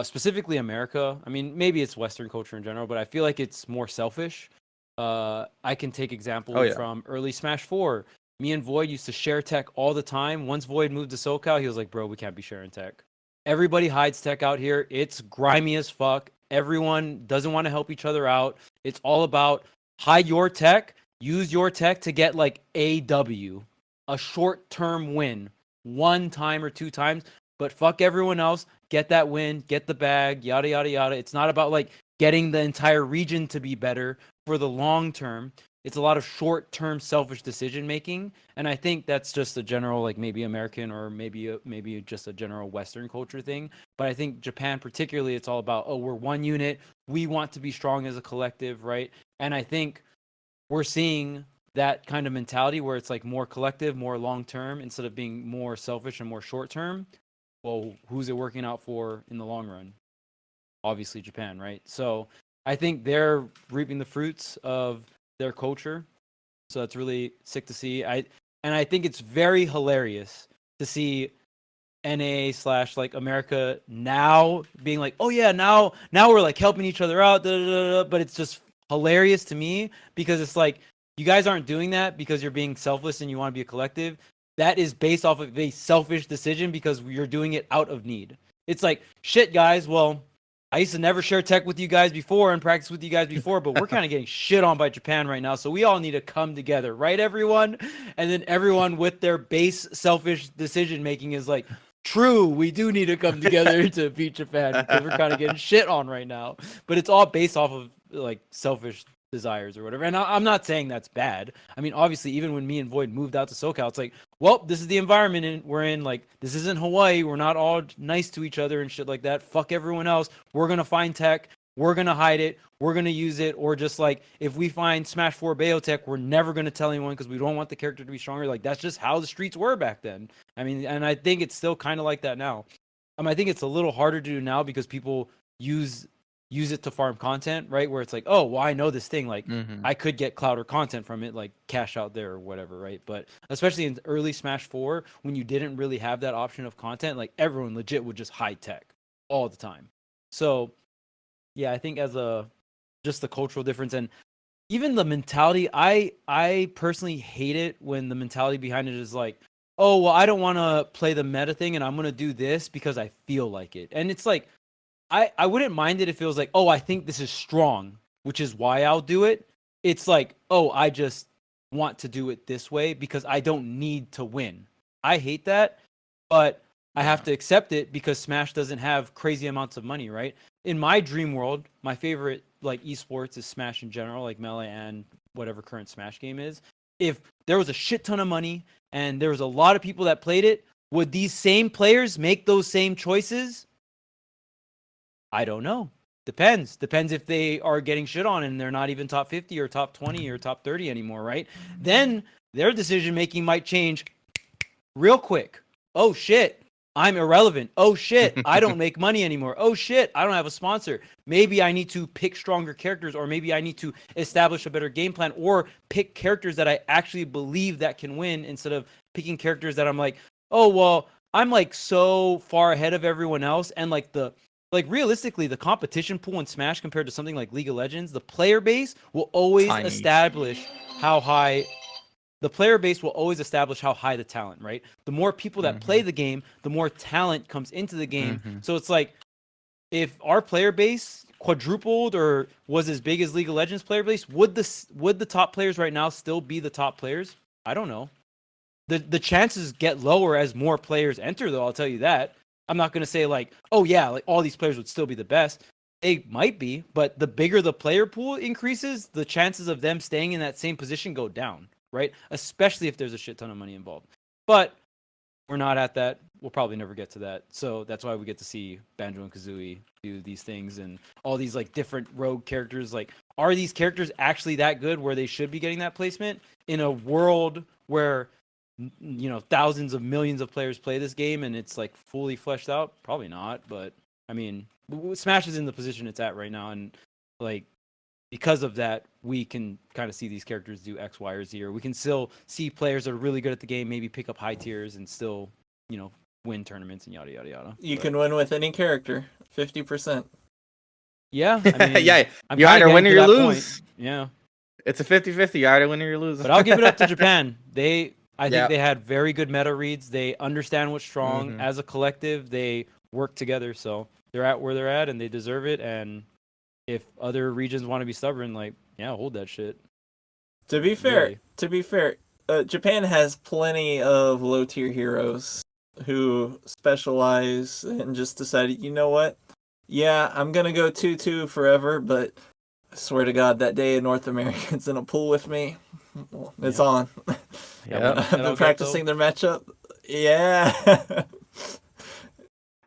specifically America, I mean, maybe it's Western culture in general, but I feel like it's more selfish. I can take examples from early Smash 4. Me and Void used to share tech all the time. Once Void moved to SoCal, he was like, bro, we can't be sharing tech. Everybody hides tech out here. It's grimy as fuck. Everyone doesn't want to help each other out. It's all about hide your tech, use your tech to get like a W, a short-term win, 1 time or 2 times, but fuck everyone else, get that win, get the bag, yada, yada, yada. It's not about like getting the entire region to be better for the long term. It's a lot of short-term selfish decision-making, and I think that's just a general, like maybe American or maybe just a general Western culture thing. But I think Japan particularly, it's all about, oh, we're one unit, we want to be strong as a collective, right? And I think we're seeing that kind of mentality where it's like more collective, more long-term, instead of being more selfish and more short-term. Well, who's it working out for in the long run? Obviously Japan, right? So I think they're reaping the fruits of their culture. So that's really sick to see. And I think it's very hilarious to see NA / like America now being like, oh yeah, now we're like helping each other out, but it's just hilarious to me because it's like you guys aren't doing that because you're being selfless and you want to be a collective. That is based off of a selfish decision because you're doing it out of need. It's like, shit, guys, well, I used to never share tech with you guys before and practice with you guys before, but we're kind of getting shit on by Japan right now. So we all need to come together, right, everyone? And then everyone with their base selfish decision making is like, true, we do need to come together to beat Japan because we're kind of getting shit on right now. But it's all based off of like selfish desires or whatever. And I'm not saying that's bad. I mean, obviously, even when me and Void moved out to SoCal, it's like, well, this is the environment we're in. Like, this isn't Hawaii. We're not all nice to each other and shit like that. Fuck everyone else. We're going to find tech. We're going to hide it. We're going to use it. Or just like, if we find Smash 4 Bayo tech, we're never going to tell anyone because we don't want the character to be stronger. Like, that's just how the streets were back then. I mean, and I think it's still kind of like that now. I think it's a little harder to do now because people use it to farm content, right? Where it's like, oh, well, I know this thing. Like, I could get cloud or content from it, like cash out there or whatever, right? But especially in early Smash 4, when you didn't really have that option of content, like everyone legit would just hide tech all the time. So, yeah, I think as just the cultural difference and even the mentality, I personally hate it when the mentality behind it is like, oh, well, I don't want to play the meta thing and I'm going to do this because I feel like it. And it's like, I wouldn't mind it if it was like, oh, I think this is strong, which is why I'll do it. It's like, oh, I just want to do it this way because I don't need to win. I hate that, but I have to accept it because Smash doesn't have crazy amounts of money, right? In my dream world, my favorite like esports is Smash in general, like Melee and whatever current Smash game is. If there was a shit ton of money and there was a lot of people that played it, would these same players make those same choices? I don't know. Depends if they are getting shit on and they're not even top 50 or top 20 or top 30 anymore, right? Then their decision making might change real quick. Oh shit, I'm irrelevant. Oh shit, I don't make money anymore. Oh shit, I don't have a sponsor. Maybe I need to pick stronger characters, or maybe I need to establish a better game plan, or pick characters that I actually believe that can win instead of picking characters that I'm like, oh well, I'm like so far ahead of everyone else, and like realistically, the competition pool in Smash compared to something like League of Legends, the player base will always establish how high the talent, right? The more people that play the game, the more talent comes into the game. So it's like if our player base quadrupled or was as big as League of Legends player base, would the top players right now still be the top players? I don't know. The chances get lower as more players enter, though, I'll tell you that. I'm not going to say like, oh yeah, like all these players would still be the best. They might be, but the bigger the player pool increases, the chances of them staying in that same position go down, right? Especially if there's a shit ton of money involved. But we're not at that. We'll probably never get to that. So that's why we get to see Banjo and Kazooie do these things and all these like different rogue characters. Like, are these characters actually that good where they should be getting that placement in a world where thousands of millions of players play this game and it's like fully fleshed out? Probably not, but I mean, Smash is in the position it's at right now, and like because of that, we can kind of see these characters do X, Y, or Z, or we can still see players that are really good at the game maybe pick up high tiers and still win tournaments and yada yada yada. You can win with any character, 50%. Yeah, I mean, yeah, I'm you either win or you Point. lose. Yeah, it's a 50-50. You either win or you lose. But I'll give it up to Japan. I think they had very good meta reads. They understand what's strong. As a collective, they work together. So they're at where they're at, and they deserve it. And if other regions want to be stubborn, like, yeah, hold that shit. To be fair, Japan has plenty of low-tier heroes who specialize and just decided, you know what? Yeah, I'm going to go 2-2 forever, but I swear to God, that day in North America's in a pool with me. It's on. I've been practicing their matchup. Yeah.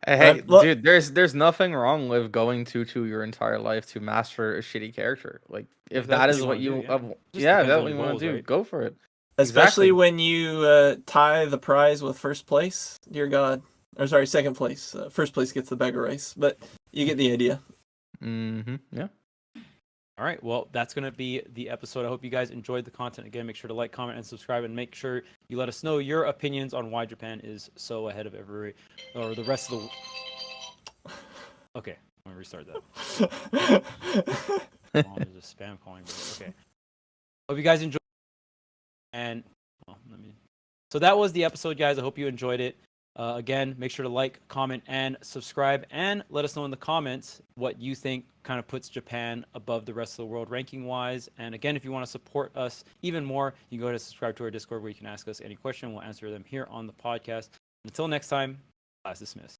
Hey, dude, there's nothing wrong with going 2-2 your entire life to master a shitty character. Like, if that is what you want to do, right? Go for it. Especially when you tie the prize with first place. Dear God. Or sorry, second place. First place gets the bag of rice, but you get the idea. Yeah. All right, well, that's going to be the episode. I hope you guys enjoyed the content. Again, make sure to like, comment, and subscribe, and make sure You let us know your opinions on why Japan is so ahead of the rest of the. Okay, I'm gonna restart that. Oh, there's a spam calling me. Okay. Hope you guys enjoyed. And so that was the episode, guys. I hope you enjoyed it. Again, make sure to like, comment, and subscribe, and let us know in the comments what you think kind of puts Japan above the rest of the world ranking wise. And again, if you want to support us even more, you can go to subscribe to our Discord where you can ask us any question. We'll answer them here on the podcast. Until next time, class dismissed.